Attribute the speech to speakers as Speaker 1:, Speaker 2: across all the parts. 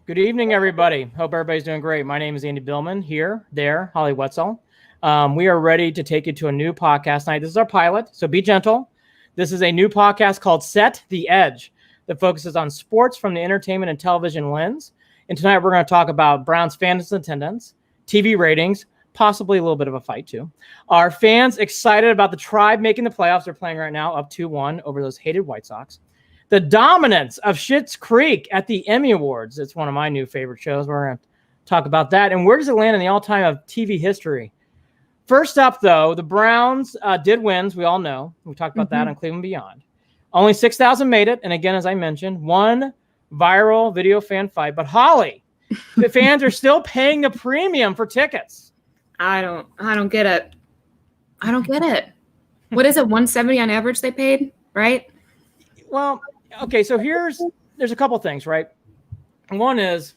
Speaker 1: Good evening, everybody. Hope everybody's doing great. My name is Andy Billman here, there, Holly Wetzel. We are ready to take you to a new podcast night. This is our pilot, so be gentle. This is a new podcast called Set the Edge that focuses on sports from the entertainment and television lens. And tonight we're going to talk about Browns fans' attendance, TV ratings, possibly a little bit of a fight too. Are fans excited about the Tribe making the playoffs? They're playing right now up 2-1 over those hated White Sox. The dominance of Schitt's Creek at the Emmy Awards. It's one of my new favorite shows. We're going to talk about that. And where does it land in the all-time of TV history? First up, though, the Browns did win, as we all know. We talked about that on Cleveland Beyond. Only 6,000 made it. And again, as I mentioned, one viral video fan fight. But Holly, the fans are still paying the premium for tickets.
Speaker 2: I don't get it. I don't get it. What is it? $170 on average they paid, right?
Speaker 1: Well, okay, so there's a couple things, right? One is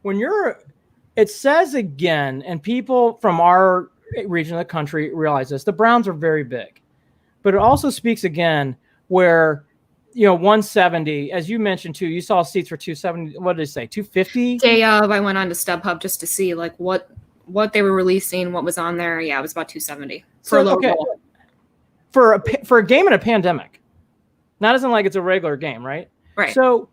Speaker 1: it says again, and people from our region of the country realize this, the Browns are very big. But it also speaks again where, 170, as you mentioned too, you saw seats for 270, what did they say, 250?
Speaker 2: Day of, I went on to StubHub just to see like what they were releasing, what was on there. Yeah, it was about 270 for a little goal.
Speaker 1: For a game in a pandemic. Not as in like it's a regular game, right?
Speaker 2: Right.
Speaker 1: So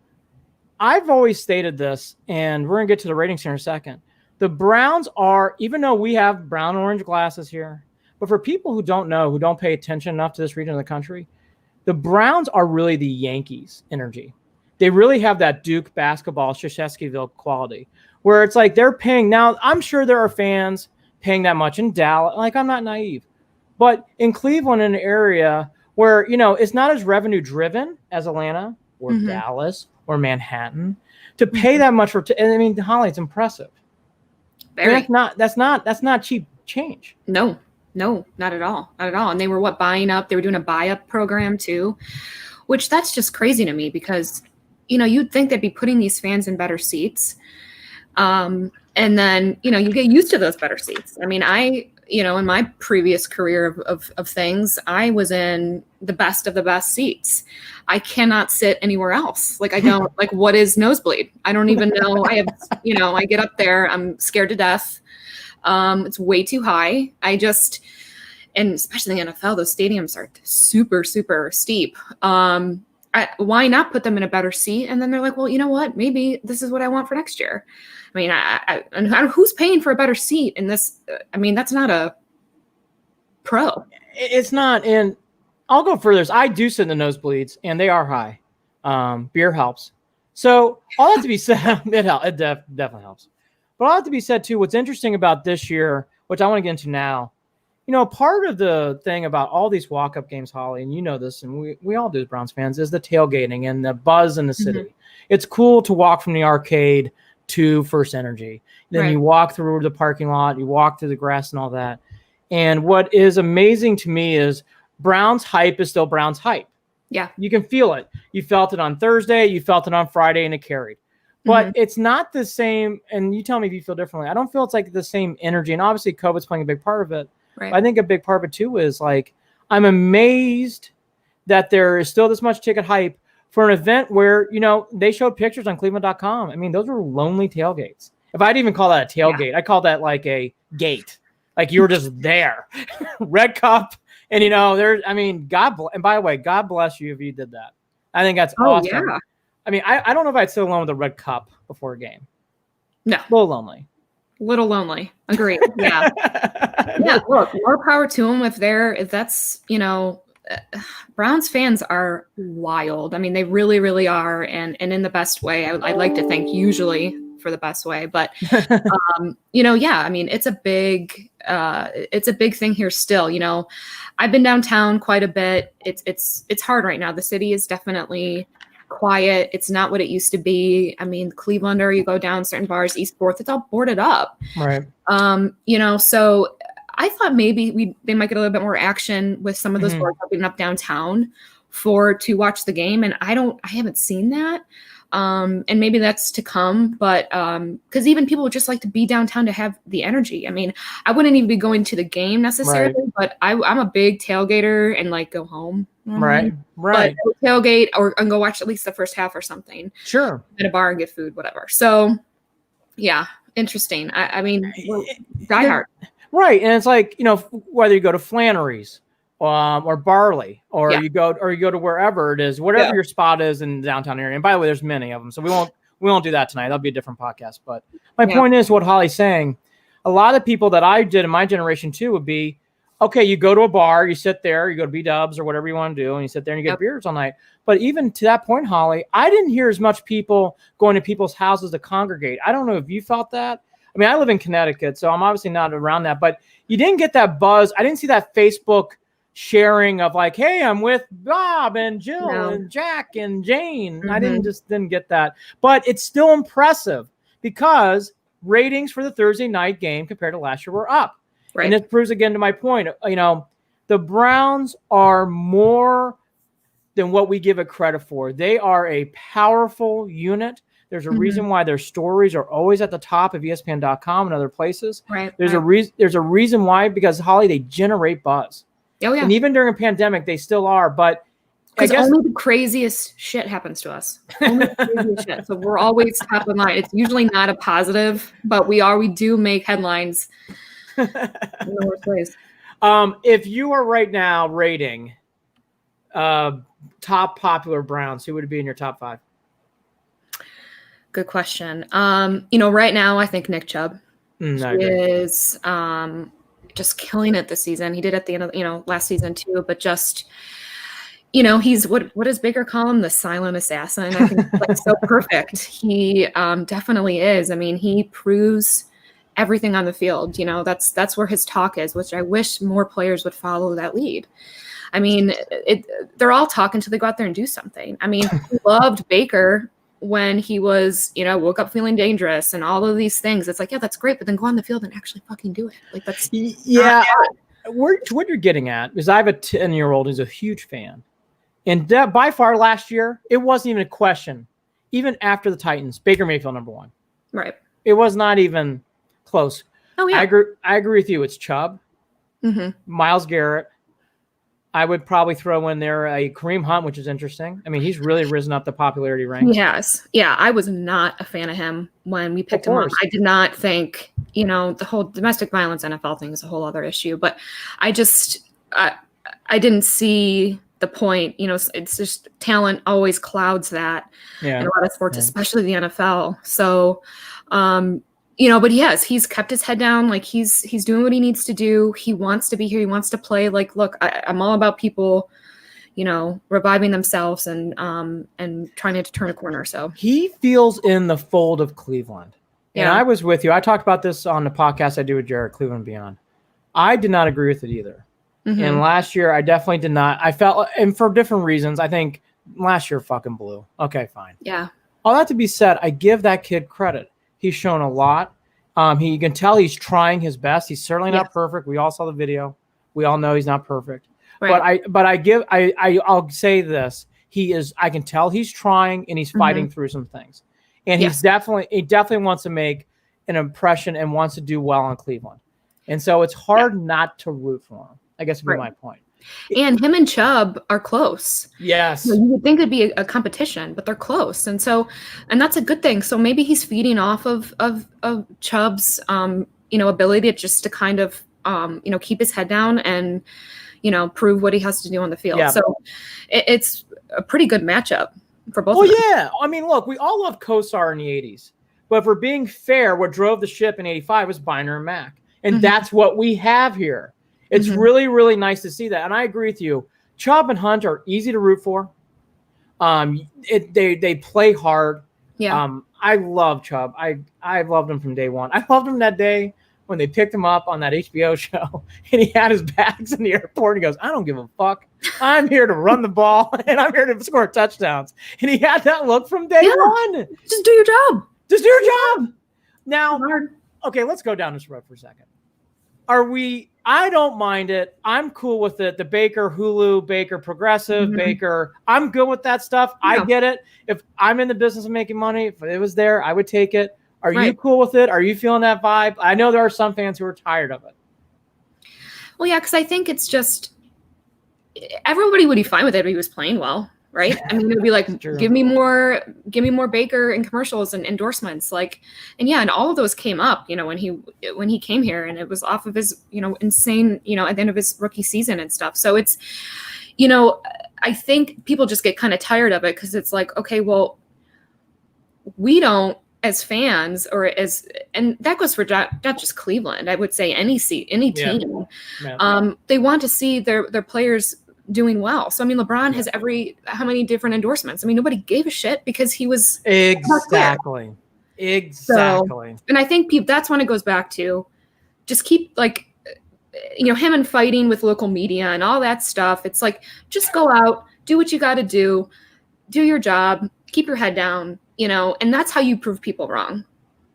Speaker 1: I've always stated this, and we're going to get to the ratings here in a second. The Browns are, even though we have brown and orange glasses here, but for people who don't know, who don't pay attention enough to this region of the country, the Browns are really the Yankees energy. They really have that Duke basketball, Krzyzewskiville quality, where it's like they're paying. Now, I'm sure there are fans paying that much in Dallas. Like, I'm not naive. But in Cleveland, an area where, it's not as revenue driven as Atlanta or Dallas or Manhattan, to pay that much Holly, it's impressive.
Speaker 2: Very.
Speaker 1: That's not cheap change.
Speaker 2: No, not at all. Not at all. And they were buying up. They were doing a buy-up program too, which that's just crazy to me because, you'd think they'd be putting these fans in better seats. And then, you get used to those better seats. I mean, in my previous career of things, I was in the best of the best seats. I cannot sit anywhere else. Like, I don't, like, what is nosebleed? I don't even know. I have, I get up there, I'm scared to death. It's way too high. And especially in the NFL, those stadiums are super, super steep. Why not put them in a better seat? And then they're like, well, you know what? Maybe this is what I want for next year. I mean, and who's paying for a better seat in this? I mean, that's not a pro.
Speaker 1: It's not. And I'll go further. I do sit in the nosebleeds, and they are high. Beer helps. So all that to be said, it definitely helps. But all that to be said, too, what's interesting about this year, which I want to get into now, part of the thing about all these walk-up games, Holly, and you know this, and we all do as Browns fans, is the tailgating and the buzz in the city. It's cool to walk from the arcade to First Energy. Then you walk through the parking lot, you walk through the grass and all that. And what is amazing to me is Browns hype is still Browns hype.
Speaker 2: Yeah.
Speaker 1: You can feel it. You felt it on Thursday, you felt it on Friday, and it carried. But it's not the same, and you tell me if you feel differently. I don't feel it's like the same energy. And obviously COVID's playing a big part of it.
Speaker 2: Right.
Speaker 1: I think a big part of it too is like, I'm amazed that there is still this much ticket hype for an event where, they showed pictures on Cleveland.com. I mean, those were lonely tailgates. If I'd even call that a tailgate, I call that like a gate. Like you were just there. Red cup. And, and by the way, God bless you if you did that. I think that's awesome. Yeah. I mean, I don't know if I'd sit alone with a red cup before a game.
Speaker 2: No.
Speaker 1: A little lonely.
Speaker 2: Little lonely. Agreed. Yeah. Yeah. Look, more power to them if that's, Browns fans are wild. I mean, they really, really are. And in the best way. I'd like to think usually for the best way, but, yeah, I mean, it's a big thing here still. I've been downtown quite a bit. It's hard right now. The city is definitely quiet. It's not what it used to be. I mean, Clevelander, you go down certain bars, East 4th, it's all boarded up.
Speaker 1: Right.
Speaker 2: So I thought maybe they might get a little bit more action with some of those boards opening up downtown to watch the game. And I haven't seen that, And maybe that's to come, but because even people would just like to be downtown to have the energy. I mean, I wouldn't even be going to the game necessarily, but I'm a big tailgater and like go home.
Speaker 1: Right.
Speaker 2: But tailgate and go watch at least the first half or something.
Speaker 1: Sure.
Speaker 2: At a bar and get food, whatever. So, yeah, interesting. I mean, die hard.
Speaker 1: Right, and it's like, whether you go to Flannery's, or Barley, or you go to wherever it is, whatever your spot is in the downtown area. And by the way, there's many of them, so we won't do that tonight. That'll be a different podcast. But my point is, what Holly's saying, a lot of people that I did in my generation too would be, okay, you go to a bar, you sit there, you go to B-dubs or whatever you want to do, and you sit there and you get beers all night. But even to that point, Holly, I didn't hear as much people going to people's houses to congregate. I don't know if you felt that. I mean, I live in Connecticut, so I'm obviously not around that, but you didn't get that buzz. I didn't see that Facebook sharing of like, hey, I'm with Bob and Jill and Jack and Jane. Mm-hmm. I didn't get that. But it's still impressive because ratings for the Thursday night game compared to last year were up. Right. And it proves again to my point, the Browns are more than what we give it credit for. They are a powerful unit. There's a reason why their stories are always at the top of ESPN.com and other places.
Speaker 2: Right.
Speaker 1: There's a reason why, because Holly, they generate buzz.
Speaker 2: Oh yeah.
Speaker 1: And even during a pandemic, they still are. But
Speaker 2: because only the craziest shit happens to us. Only the craziest shit. So we're always top of mind. It's usually not a positive, but we do make headlines in the worst ways.
Speaker 1: If you are right now rating top popular Browns, who would it be in your top 5?
Speaker 2: Good question. Right now I think Nick Chubb is just killing it this season. He did at the end of last season too, but just he's what does Baker call him? The silent assassin. I think it's so perfect. He definitely is. I mean, he proves everything on the field. That's where his talk is, which I wish more players would follow that lead. I mean, they're all talking till they go out there and do something. I mean, he loved Baker when he was, woke up feeling dangerous and all of these things. It's like, yeah, that's great, but then go on the field and actually fucking do it. Like that's
Speaker 1: what you're getting at is I have a 10-year-old who's a huge fan. And by far last year, it wasn't even a question. Even after the Titans, Baker Mayfield number 1.
Speaker 2: Right.
Speaker 1: It was not even close.
Speaker 2: Oh yeah.
Speaker 1: I agree with you. It's Chubb, Myles Garrett. I would probably throw in there a Kareem Hunt, which is interesting. I mean, he's really risen up the popularity ranks.
Speaker 2: Yes. Yeah, I was not a fan of him when we picked him up. I did not think, the whole domestic violence NFL thing is a whole other issue. But I just, I didn't see the point. It's just talent always clouds that in a lot of sports, especially the NFL. So, but he's kept his head down. Like he's doing what he needs to do. He wants to be here. He wants to play. Like, look, I'm all about people, reviving themselves and trying to turn a corner. So
Speaker 1: he feels in the fold of Cleveland. Yeah. And I was with you. I talked about this on the podcast I do with Jared, Cleveland Beyond. I did not agree with it either. Mm-hmm. And last year I definitely did not. I felt, and for different reasons, I think last year fucking blew. Okay, fine.
Speaker 2: Yeah.
Speaker 1: All that to be said, I give that kid credit. He's shown a lot. You can tell he's trying his best. He's certainly not perfect. We all saw the video. We all know he's not perfect. Right. But I'll say this. He is. I can tell he's trying and he's fighting through some things. And he definitely wants to make an impression and wants to do well in Cleveland. And so it's hard not to root for him, I guess would be my point.
Speaker 2: And him and Chubb are close.
Speaker 1: Yes.
Speaker 2: You would think it'd be a competition, but they're close. And that's a good thing. So maybe he's feeding off of Chubb's, ability to kind of, keep his head down and, prove what he has to do on the field. Yeah. So it's a pretty good matchup for both of them.
Speaker 1: Yeah. I mean, look, we all love Kosar in the 80s. But for being fair, what drove the ship in 85 was Biner and Mack. And that's what we have here. It's really, really nice to see that. And I agree with you. Chubb and Hunt are easy to root for. They play hard.
Speaker 2: Yeah.
Speaker 1: I love Chubb. I've loved him from day one. I loved him that day when they picked him up on that HBO show and he had his bags in the airport. And he goes, I don't give a fuck. I'm here to run the ball and I'm here to score touchdowns. And he had that look from day one.
Speaker 2: Just do your job.
Speaker 1: Just do your job. Now, okay, let's go down this road for a second. I don't mind it. I'm cool with it. The Baker Hulu, Baker Progressive, Baker. I'm good with that stuff. Yeah. I get it. If I'm in the business of making money, if it was there, I would take it. Are you cool with it? Are you feeling that vibe? I know there are some fans who are tired of it.
Speaker 2: Well, yeah, because I think it's just everybody would be fine with it if he was playing well, right? I mean, it would be like, give me more Baker in commercials and endorsements, like, and yeah, and all of those came up, you know, when he came here, and it was off of his, you know, insane, you know, at the end of his rookie season and stuff. So it's, you know, I think people just get kind of tired of it because it's like, okay, well, we don't, as fans, and that goes for not just Cleveland, I would say any team, they want to see their players doing well. So I mean, LeBron has how many different endorsements? I mean, nobody gave a shit because he was
Speaker 1: exactly.
Speaker 2: So, and I think that's when it goes back to just keep, like, you know, him and fighting with local media and all that stuff. It's like, just go out, do what you got to do your job, keep your head down, you know, and that's how you prove people wrong.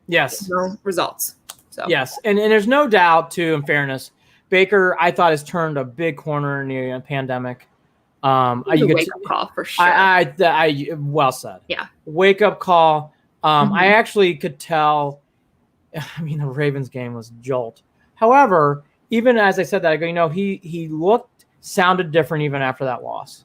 Speaker 1: Yes.
Speaker 2: Results. So
Speaker 1: yes. And there's no doubt, too, in fairness, Baker, I thought, has turned a big corner in the pandemic.
Speaker 2: You wake-up call for sure.
Speaker 1: I well said.
Speaker 2: Yeah.
Speaker 1: Wake-up call. I actually could tell. I mean, the Ravens game was jolt. However, even as I said that, I go, you know, he sounded different even after that loss.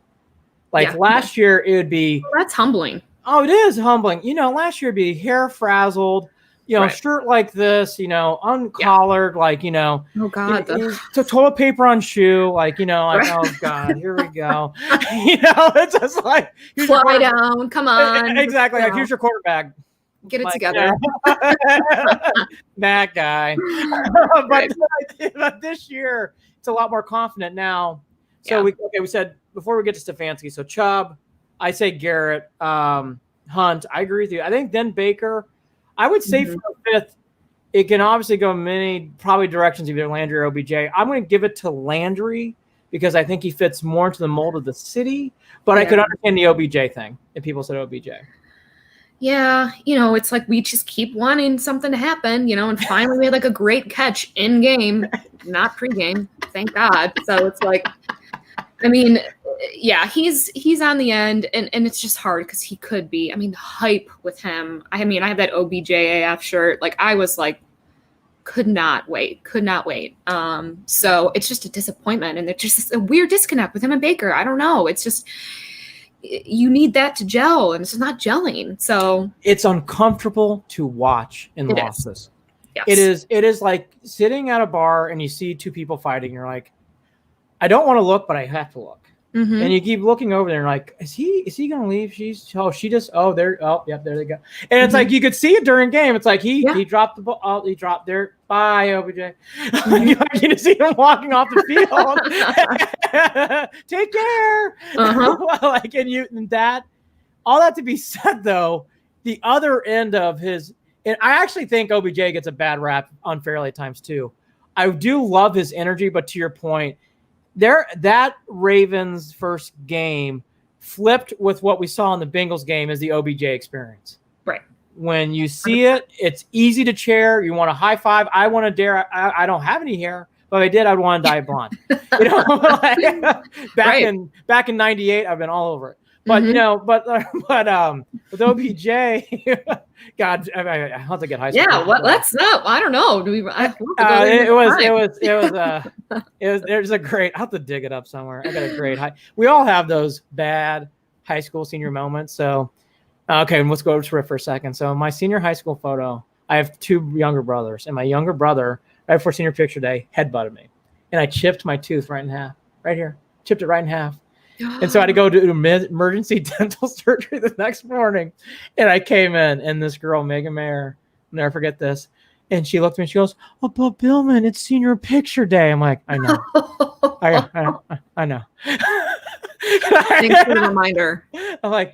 Speaker 1: Like last year, it would be.
Speaker 2: Well, that's humbling.
Speaker 1: Oh, it is humbling. You know, last year it'd be hair frazzled, you know, shirt like this, you know, uncollared, like, you know.
Speaker 2: Oh, God.
Speaker 1: Toilet paper on shoe, like, you know, like, oh, God, here we go. You know, it's just like.
Speaker 2: Fly down, come on.
Speaker 1: Exactly. Like, here's your quarterback.
Speaker 2: Get it together.
Speaker 1: That guy. But this year, it's a lot more confident now. So, we said, before we get to Stefanski, so Chubb, I say Garrett, Hunt. I agree with you. I think then Baker. I would say for the fifth, it can obviously go many probably directions, either Landry or OBJ. I'm going to give it to Landry because I think he fits more into the mold of the city. But I could understand the OBJ thing if people said OBJ.
Speaker 2: Yeah, you know, it's like we just keep wanting something to happen, you know, and finally we had like a great catch in game, not pregame, thank God. So it's like, I mean, yeah, he's on the end, and it's just hard because he could be. I mean, the hype with him. I mean, I have that OBJAF shirt. Like, I was like, could not wait. So it's just a disappointment, and it's just a weird disconnect with him and Baker. I don't know. It's just you need that to gel, and it's just not gelling. So
Speaker 1: it's uncomfortable to watch in losses.
Speaker 2: Yes.
Speaker 1: It is like sitting at a bar and you see two people fighting. You're like, I don't want to look, but I have to look. And you keep looking over there and like, is he going to leave? There they go. And it's like, you could see it during game. It's like, he dropped the ball. Oh, he dropped there. Bye, OBJ. You can see him walking off the field. Take care. Like, and that, all that to be said though, the other end of his, and I actually think OBJ gets a bad rap unfairly at times too. I do love his energy, but to your point, that Ravens first game flipped with what we saw in the Bengals game as the OBJ experience.
Speaker 2: Right.
Speaker 1: When you see it, it's easy to cheer. You want to high five. I want to dare. I don't have any hair, but if I did, I'd want to dye blonde. You know, back in '98, I've been all over it. But you know, but with OBJ, God, I have to get high school.
Speaker 2: Yeah, let's not. I don't know. Do we?
Speaker 1: There's a great. I have to dig it up somewhere. I got a great high. We all have those bad high school senior moments. So, okay, let's go to it for a second. So, my senior high school photo, I have two younger brothers, and my younger brother, right before senior picture day, headbutted me, and I chipped my tooth right in half, right here, chipped it right in half. And so I had to go to emergency dental surgery the next morning. And I came in, and this girl, Megan Mayer, I'll never forget this. And she looked at me and she goes, "Oh, but Billman, it's senior picture day." I'm like, I know. I know.
Speaker 2: Thanks for the reminder.
Speaker 1: I'm like,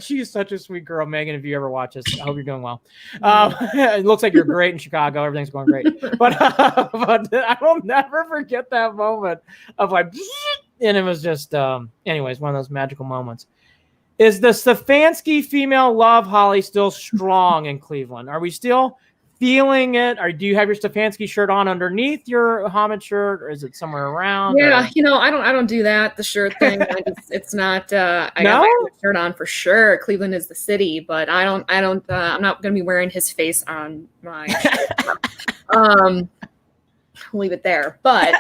Speaker 1: she's such a sweet girl, Megan. If you ever watch this, I hope you're doing well. It looks like you're great in Chicago. Everything's going great. But I will never forget that moment of like, and it was just, anyways, one of those magical moments. Is the Stefanski female love, Holly, still strong in Cleveland? Are we still feeling it? Or do you have your Stefanski shirt on underneath your Hamid shirt, or is it somewhere around?
Speaker 2: Yeah, I don't do that. The shirt thing, it's not. I got my shirt on for sure. Cleveland is the city, but I don't. I'm not going to be wearing his face on my shirt. We'll leave it there. But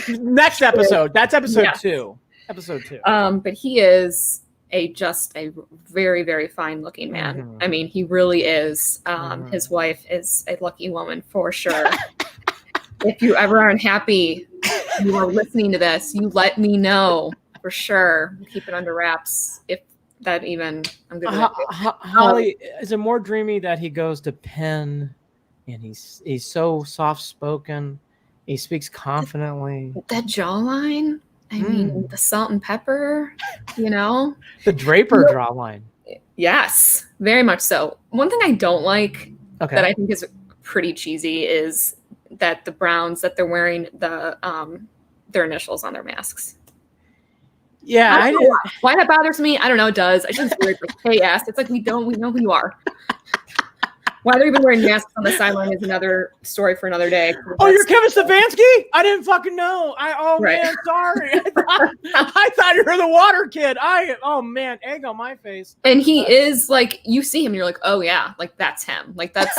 Speaker 1: next episode. That's episode 2. Episode 2.
Speaker 2: But he is just a very, very fine looking man.
Speaker 1: Mm-hmm.
Speaker 2: I mean, he really is. His wife is a lucky woman for sure. If you ever are unhappy, you are listening to this, you let me know for sure. We'll keep it under wraps. If that even, I'm good with that.
Speaker 1: Holly, is it more dreamy that he goes to Penn and he's so soft spoken? He speaks confidently.
Speaker 2: That jawline. I mean, the salt and pepper, The
Speaker 1: Draper jawline.
Speaker 2: Yes, very much so. One thing I don't like that I think is pretty cheesy is that the Browns, that they're wearing their initials on their masks.
Speaker 1: Yeah.
Speaker 2: Why that bothers me, I don't know. It does. I shouldn't say it, like, hey, ass. It's like, we know who you are. Why they're even wearing masks on the sideline is another story for another day.
Speaker 1: Oh, you're Kevin Stefanski? I didn't fucking know. Man, sorry. I thought you were the water kid. Man, egg on my face.
Speaker 2: And he is like, you see him, you're like, oh yeah, like that's him. Like that's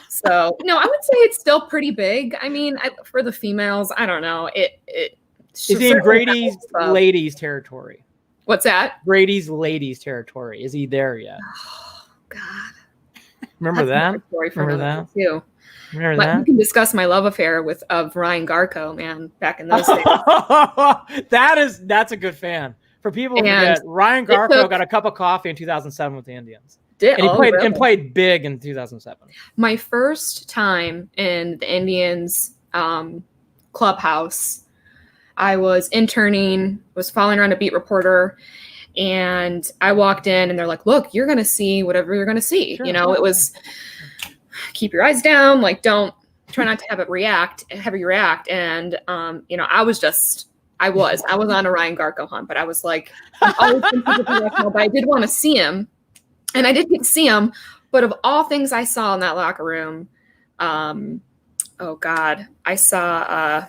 Speaker 2: so. No, I would say it's still pretty big. I mean, for the females, I don't know.
Speaker 1: Is he in Grady's ladies territory?
Speaker 2: What's that?
Speaker 1: Grady's ladies territory. Is he there yet?
Speaker 2: Oh God.
Speaker 1: Remember that?
Speaker 2: Remember that? Too.
Speaker 1: Remember that?
Speaker 2: We can discuss my love affair of Ryan Garco, man, back in those days.
Speaker 1: That's a good fan. For people who forget, Ryan Garco got a cup of coffee in 2007 with the Indians. And played big in 2007.
Speaker 2: My first time in the Indians clubhouse, I was interning, was following around a beat reporter, and I walked in and they're like, look, you're going to see whatever you're going to see. Sure. It was keep your eyes down. Like, try not to have you react. And, I was on a Ryan Garco hunt, but I was like, I'm always professional, but I did want to see him. And I did get to see him. But of all things I saw in that locker room, oh God, I saw,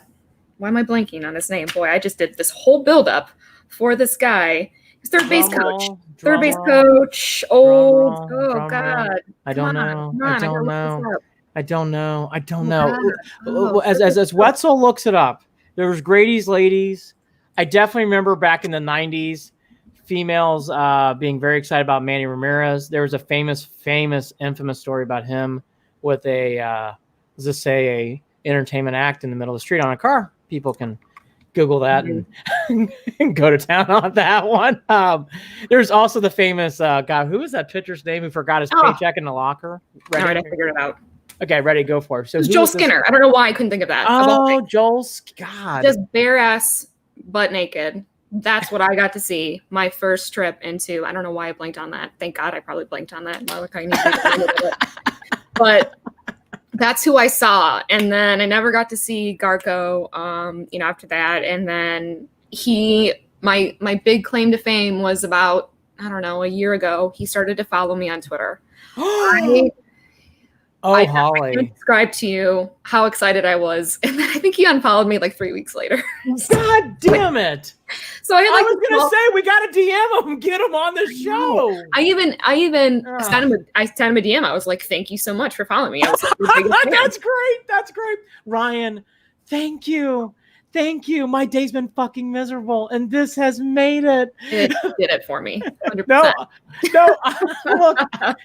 Speaker 2: why am I blanking on his name? Boy, I just did this whole buildup for this guy. He's third base coach. Old. Oh God.
Speaker 1: I don't know. As Wetzel looks it up, there was Grady's ladies. I definitely remember back in the 90s, females being very excited about Manny Ramirez. There was a famous, infamous story about him with a entertainment act in the middle of the street on a car. People can Google that and go to town on that one. There's also the famous guy. Who is that pitcher's name who forgot his paycheck in the locker?
Speaker 2: All right, I figured it out.
Speaker 1: Okay, ready, go for it. So
Speaker 2: Joel Skinner. I don't know why I couldn't think of that.
Speaker 1: Oh, Joel, God.
Speaker 2: Just bare ass, butt naked. That's what I got to see. My first trip into, I don't know why I blanked on that. Thank God I probably blanked on that. But that's who I saw. And then I never got to see Garco, after that. And then my big claim to fame was about, I don't know, a year ago, he started to follow me on Twitter.
Speaker 1: Holly.
Speaker 2: I described to you how excited I was. And then I think he unfollowed me like 3 weeks later.
Speaker 1: God damn it.
Speaker 2: So I was
Speaker 1: going to say, we got to DM him, get him on the show.
Speaker 2: I even sent him a DM. I was like, thank you so much for following me. I was like,
Speaker 1: That's great. Ryan, thank you. My day's been fucking miserable, and this has made it.
Speaker 2: It did it for me. 100%.
Speaker 1: No. Look,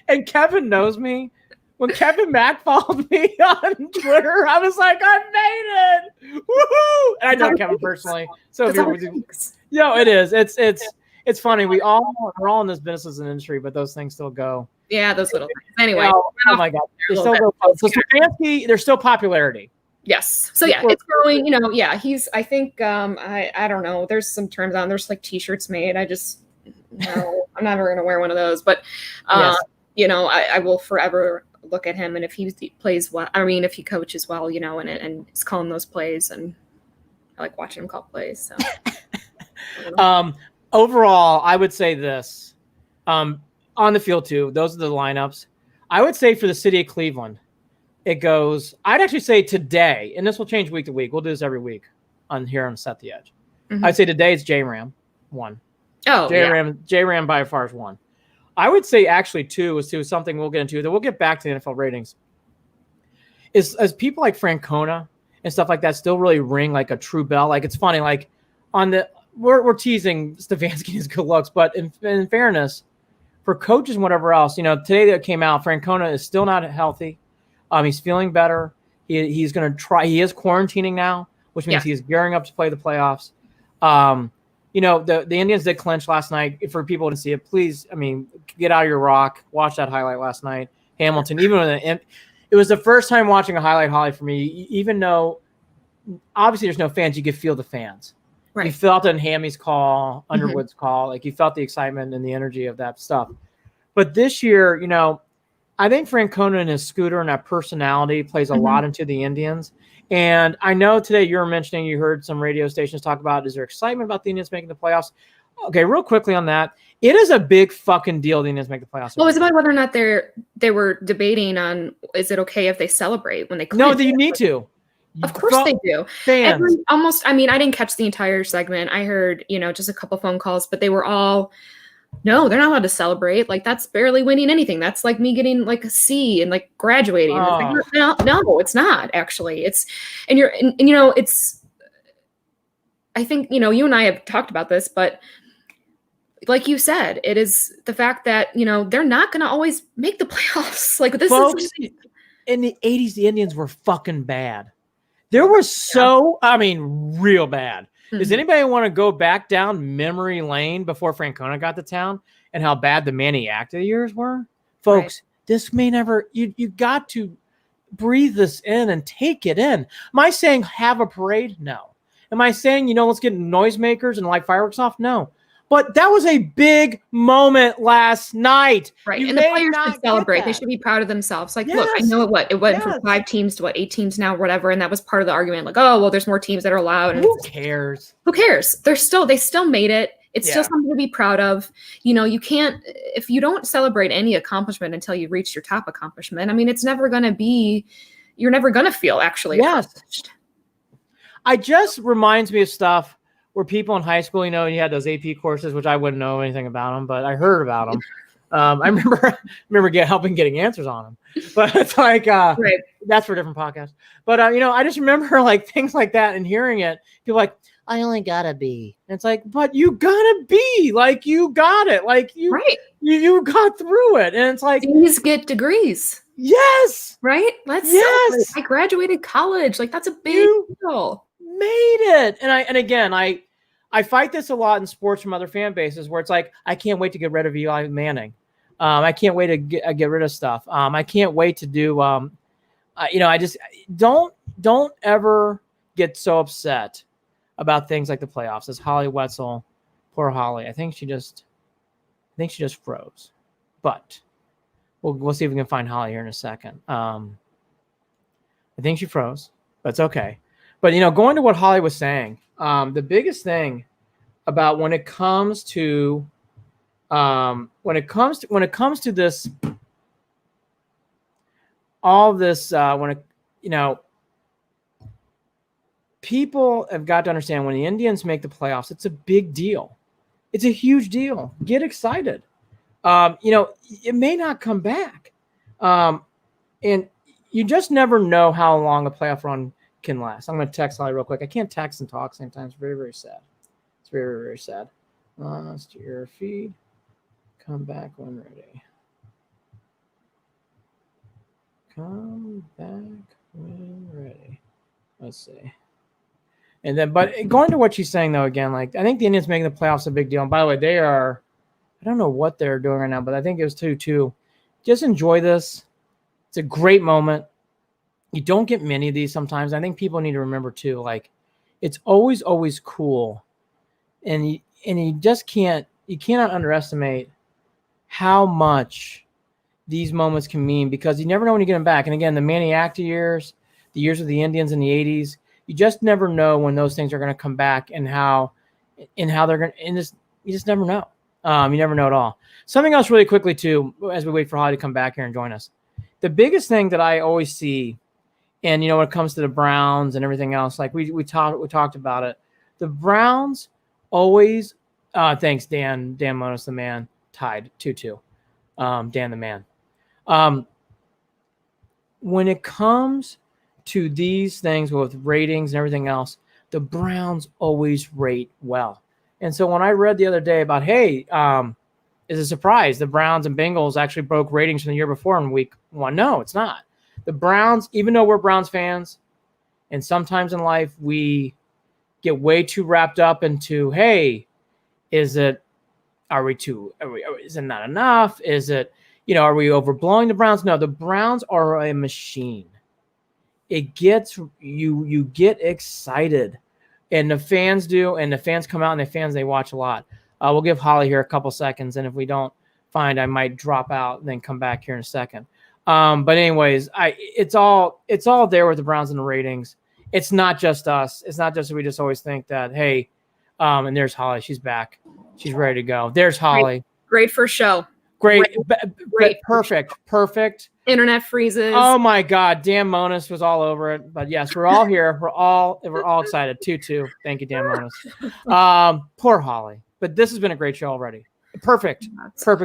Speaker 1: and Kevin knows me. When Kevin Mack followed me on Twitter, I was like, I made it! Woohoo! And I know Kevin personally. So it is. It's funny. We're all in this business as an industry, but those things still go.
Speaker 2: Yeah, those little things. Anyway.
Speaker 1: Oh my God. They still go. So Stefanski, there's still popularity.
Speaker 2: Yes. So yeah, it's growing, he's, I think, I don't know. There's some terms on, there's like t-shirts made. I'm never going to wear one of those, but, I will forever look at him. And if he plays well, if he coaches well, and is calling those plays, and I like watching him call plays. So
Speaker 1: overall, I would say this, on the field too, those are the lineups. I would say for the city of Cleveland, it goes. I'd actually say today, and this will change week to week. We'll do this every week on here on Set the Edge. I'd say today it's J-Ram 1.
Speaker 2: Oh,
Speaker 1: J-Ram by far is 1. I would say actually 2 is something we'll get into. That we'll get back to the NFL ratings. Is as people like Francona and stuff like that still really ring like a true bell. Like it's funny. Like on the we're teasing Stefanski his good looks, but in fairness, for coaches and whatever else, today that came out, Francona is still not healthy. He's feeling better. He's going to try. He is quarantining now, which means he's gearing up to play the playoffs. The Indians did clinch last night. For people to see it, please, get out of your rock. Watch that highlight last night. Hamilton, even when it was the first time watching a highlight for me, even though obviously there's no fans, you could feel the fans. Right. You felt it in Hammy's call, Underwood's call. Like you felt the excitement and the energy of that stuff. But this year, I think Francona and his scooter and that personality plays a lot into the Indians. And I know today you were mentioning you heard some radio stations talk about, is there excitement about the Indians making the playoffs? Okay, real quickly on that. It is a big fucking deal the Indians make the playoffs.
Speaker 2: Well, it was about whether or not they were debating on, is it okay if they celebrate when they clinch?
Speaker 1: No, you need to.
Speaker 2: Of course they do.
Speaker 1: Fans.
Speaker 2: I didn't catch the entire segment. I heard, just a couple phone calls, but they were all, no, they're not allowed to celebrate. Like that's barely winning anything. That's like me getting like a C and like graduating.
Speaker 1: Oh.
Speaker 2: It's like, no, it's not actually. It's, I think, you and I have talked about this, but like you said, it is the fact that, they're not going to always make the playoffs. Like this
Speaker 1: Folks, in the 80s, the Indians were fucking bad. There was real bad. Does anybody want to go back down memory lane before Francona got to town and how bad the Manny Acta years were? Folks, this may never, you got to breathe this in and take it in. Am I saying have a parade? No. Am I saying, let's get noisemakers and light fireworks off? No. But that was a big moment last night.
Speaker 2: Right. And the players should celebrate. They should be proud of themselves. Like, look, I know it went from 5 teams to 8 teams now, whatever. And that was part of the argument. Like, oh, well, there's more teams that are allowed. And
Speaker 1: who cares?
Speaker 2: Who cares? They still made it. It's still something to be proud of. You can't, if you don't celebrate any accomplishment until you reach your top accomplishment, it's never going to be, you're never going to feel actually accomplished.
Speaker 1: I just reminds me of stuff where people in high school, you had those AP courses, which I wouldn't know anything about them, but I heard about them. I remember helping getting answers on them, but it's like, that's for a different podcast. But, I just remember like things like that and hearing it, people like, I only got a B. And it's like, but you got a B, like you got it. Like you got through it. And it's like,
Speaker 2: D's get degrees.
Speaker 1: Yes.
Speaker 2: Right. Let's celebrate. I graduated college. Like that's a big deal.
Speaker 1: Made it. And again, I fight this a lot in sports from other fan bases where it's like, I can't wait to get rid of Eli Manning. I can't wait to get rid of stuff. I can't wait to do, I just don't ever get so upset about things like the playoffs. As Holly Wetzel, poor Holly. I think she just froze, but we'll see if we can find Holly here in a second. I think she froze, but it's okay. But, going to what Holly was saying, the biggest thing about when it comes to this, all this, people have got to understand when the Indians make the playoffs, it's a big deal. It's a huge deal. Get excited. It may not come back. And you just never know how long a playoff run can last. I'm going to text Holly real quick. I can't text and talk same time. It's very, very sad. It's very, very, very sad. Let's do your feed. Come back when ready. Come back when ready. Let's see. And then, but going to what she's saying though, again, like I think the Indians making the playoffs a big deal. And by the way, they are, I don't know what they're doing right now, but I think it was 2-2. Just enjoy this. It's a great moment. You don't get many of these sometimes. I think people need to remember too, like it's always, always cool. And you just cannot underestimate how much these moments can mean because you never know when you get them back. And again, the Manny Acta years, the years of the Indians in the 80s, you just never know when those things are going to come back and how they're going to, you just never know. You never know at all. Something else really quickly too, as we wait for Holly to come back here and join us. The biggest thing that I always see, and when it comes to the Browns and everything else, like we talked about it, the Browns always. Thanks, Dan Monos, the man, tied 2-2. Dan the man. When it comes to these things with ratings and everything else, the Browns always rate well. And so when I read the other day about, hey, is a surprise, the Browns and Bengals actually broke ratings from the year before in week 1. No, it's not. The Browns, even though we're Browns fans, and sometimes in life we get way too wrapped up into, hey, is it not enough? Is it, are we overblowing the Browns? No, the Browns are a machine. It gets you get excited, and the fans do, and the fans come out, and they watch a lot. We'll give Holly here a couple seconds, and if we don't find, I might drop out and then come back here in a second. But anyways, it's all there with the Browns and the ratings. It's not just us. It's not just we just always think that, hey, and there's Holly. She's back. She's ready to go. There's Holly.
Speaker 2: Great first show.
Speaker 1: Great. Perfect.
Speaker 2: Internet freezes.
Speaker 1: Oh my God. Dan Monos was all over it. But yes, we're all here. We're all excited. 2-2. Thank you, Dan Monos. Poor Holly. But this has been a great show already. Perfect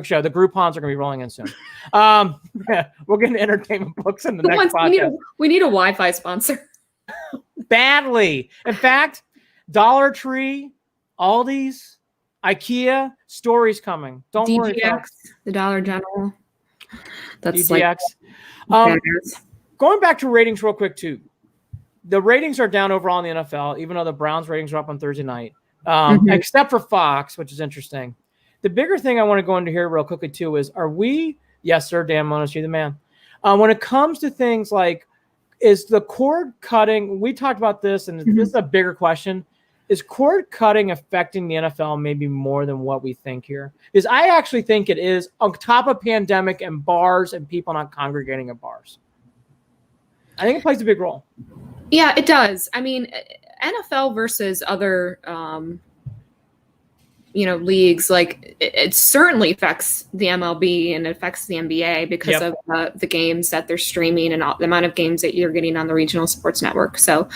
Speaker 1: show. The Groupons are going to be rolling in soon. We'll get into entertainment books in the next podcast.
Speaker 2: We need a Wi-Fi sponsor.
Speaker 1: Badly. In fact, Dollar Tree, Aldi's, IKEA, stories coming. Don't worry, folks.
Speaker 2: The Dollar General. That's
Speaker 1: DDX. Going back to ratings real quick, too. The ratings are down overall in the NFL, even though the Browns ratings are up on Thursday night, except for Fox, which is interesting. The bigger thing I want to go into here real quickly, too, is yes, sir, Dan Monos, you're the man. When it comes to things like, is the cord cutting, we talked about this, and this is a bigger question. Is cord cutting affecting the NFL maybe more than what we think here? Because I actually think it is, on top of pandemic and bars and people not congregating at bars. I think it plays a big role.
Speaker 2: Yeah, it does. I mean, NFL versus other, leagues, like it certainly affects the MLB and it affects the NBA because of the games that they're streaming and the amount of games that you're getting on the regional sports network. So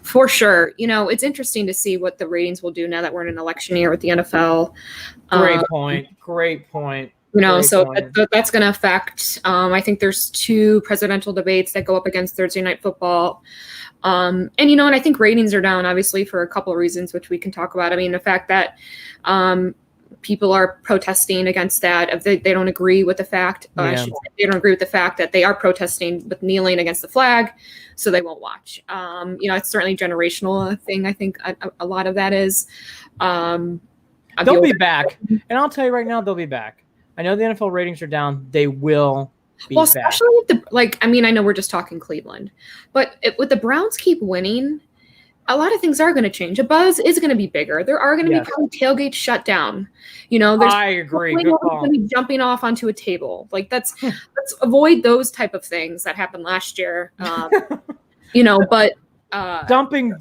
Speaker 2: for sure, it's interesting to see what the ratings will do now that we're in an election year with the NFL.
Speaker 1: Great point.
Speaker 2: That's going to affect, I think there's 2 presidential debates that go up against Thursday Night Football. And I think ratings are down, obviously, for a couple of reasons, which we can talk about. I mean, the fact that people are protesting against that, if they don't agree with the fact, they don't agree with the fact that they are protesting with kneeling against the flag, so they won't watch. It's certainly a generational thing. I think a lot of that is.
Speaker 1: They'll be back. And I'll tell you right now, they'll be back. I know the NFL ratings are down. They will be back.
Speaker 2: Especially with I know we're just talking Cleveland, but with the Browns keep winning, a lot of things are going to change. A buzz is going to be bigger. There are going to be probably tailgates shut down.
Speaker 1: I agree. Good call.
Speaker 2: Going to be jumping off onto a table. Let's avoid those type of things that happened last year. But
Speaker 1: dumping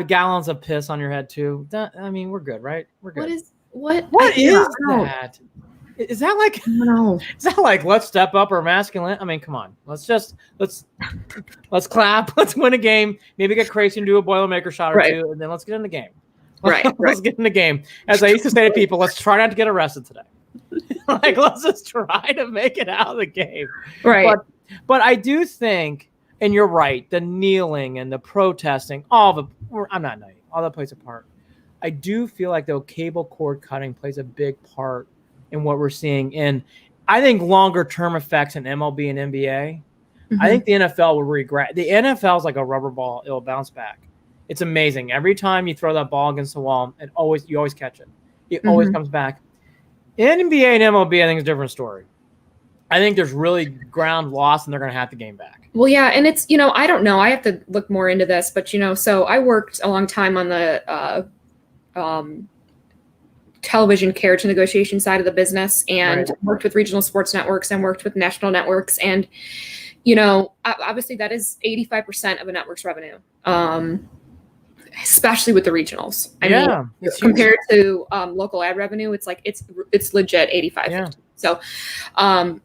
Speaker 1: gallons of piss on your head too. We're good, right? We're good.
Speaker 2: What
Speaker 1: is that? Is that like,
Speaker 2: no?
Speaker 1: Is that like, let's step up our masculine? I mean, come on. Let's clap. Let's win a game. Maybe get crazy and do a Boilermaker shot or two, and then let's get in the game. Let's get in the game. As I used to say to people, let's try not to get arrested today. Let's just try to make it out of the game.
Speaker 2: Right.
Speaker 1: But I do think, and you're right, the kneeling and the protesting, I'm not naive, all that plays a part. I do feel like though cable cord cutting plays a big part in what we're seeing in, I think, longer term effects in MLB and NBA. I think the NFL will regret. The NFL is like a rubber ball; it'll bounce back. It's amazing. Every time you throw that ball against the wall, you always catch it. It always comes back. In NBA and MLB, I think it's a different story. I think there's really ground lost, and they're going to have to gain back.
Speaker 2: Well, yeah, and it's I don't know. I have to look more into this, but so I worked a long time on the television carriage negotiation side of the business, and worked with regional sports networks and worked with national networks, and obviously that is 85% of a network's revenue. especially with the regionals. I mean, compared to local ad revenue, it's like it's legit 85.
Speaker 1: Yeah.
Speaker 2: So, and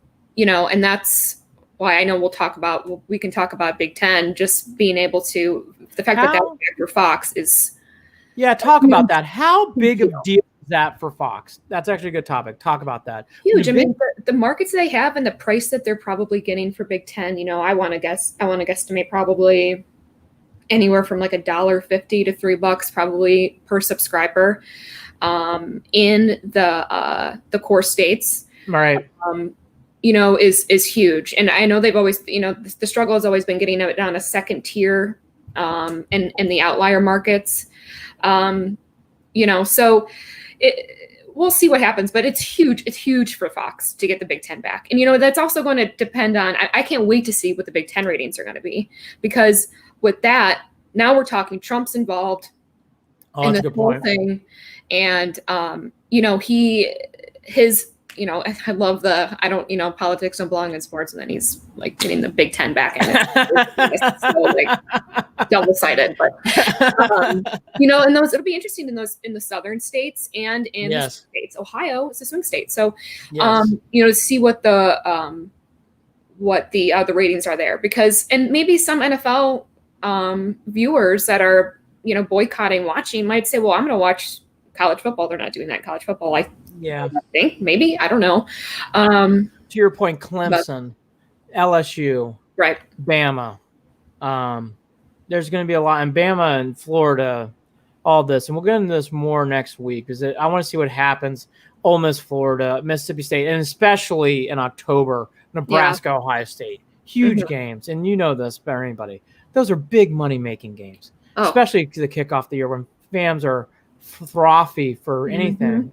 Speaker 2: that's why I know we can talk about Big Ten just being able to, the fact that factor Fox is.
Speaker 1: Yeah, talk about that. How big of a deal is that for Fox? That's actually a good topic. Talk about that.
Speaker 2: Huge. I mean, the markets they have and the price that they're probably getting for Big Ten, I want to guesstimate probably anywhere from like $1.50 to $3 probably per subscriber in the core states.
Speaker 1: Right.
Speaker 2: Is huge. And I know they've always, the struggle has always been getting it down a second tier in the outlier markets. So we'll see what happens, but it's huge. It's huge for Fox to get the Big Ten back. And, that's also going to depend on, I can't wait to see what the Big Ten ratings are going to be, because with that, now we're talking Trump's involved in this whole thing. And, I love politics don't belong in sports. And then he's like getting the Big Ten back in it. So like double-sided, but, and it'll be interesting in the southern states and in the states. Ohio is a swing state. So, to see what the ratings are there, because, and maybe some NFL viewers that are, boycotting watching might say, well, I'm going to watch college football. They're not doing that in college football. I think maybe, I don't know.
Speaker 1: To your point, Clemson, LSU,
Speaker 2: right,
Speaker 1: Bama. There's going to be a lot in Bama and Florida, all this, and we'll get into this more next week because I want to see what happens. Ole Miss, Florida, Mississippi State, and especially in October, Nebraska, Ohio State, huge games, and this better than anybody. Those are big money making games, especially to the kickoff the year when fans are frothy for anything.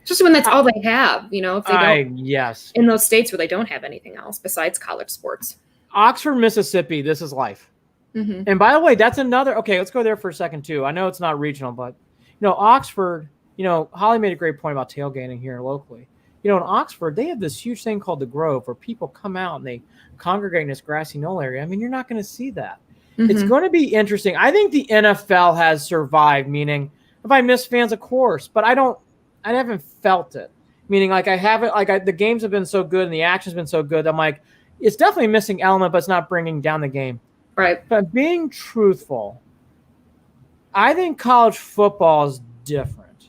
Speaker 2: Just when that's all they have, if they don't, in those states where they don't have anything else besides college sports.
Speaker 1: Oxford, Mississippi, this is life. And by the way, that's another, okay, let's go there for a second too. I know it's not regional, but Oxford, Holly made a great point about tailgating here locally. In Oxford, they have this huge thing called the Grove where people come out and they congregate in this grassy knoll area. I mean, you're not going to see that. It's going to be interesting. I think the NFL has survived, meaning if I miss fans, of course, but I haven't felt it. Meaning, like, the games have been so good and the action's been so good. I'm like, it's definitely a missing element, but it's not bringing down the game.
Speaker 2: Right.
Speaker 1: But being truthful, I think college football is different.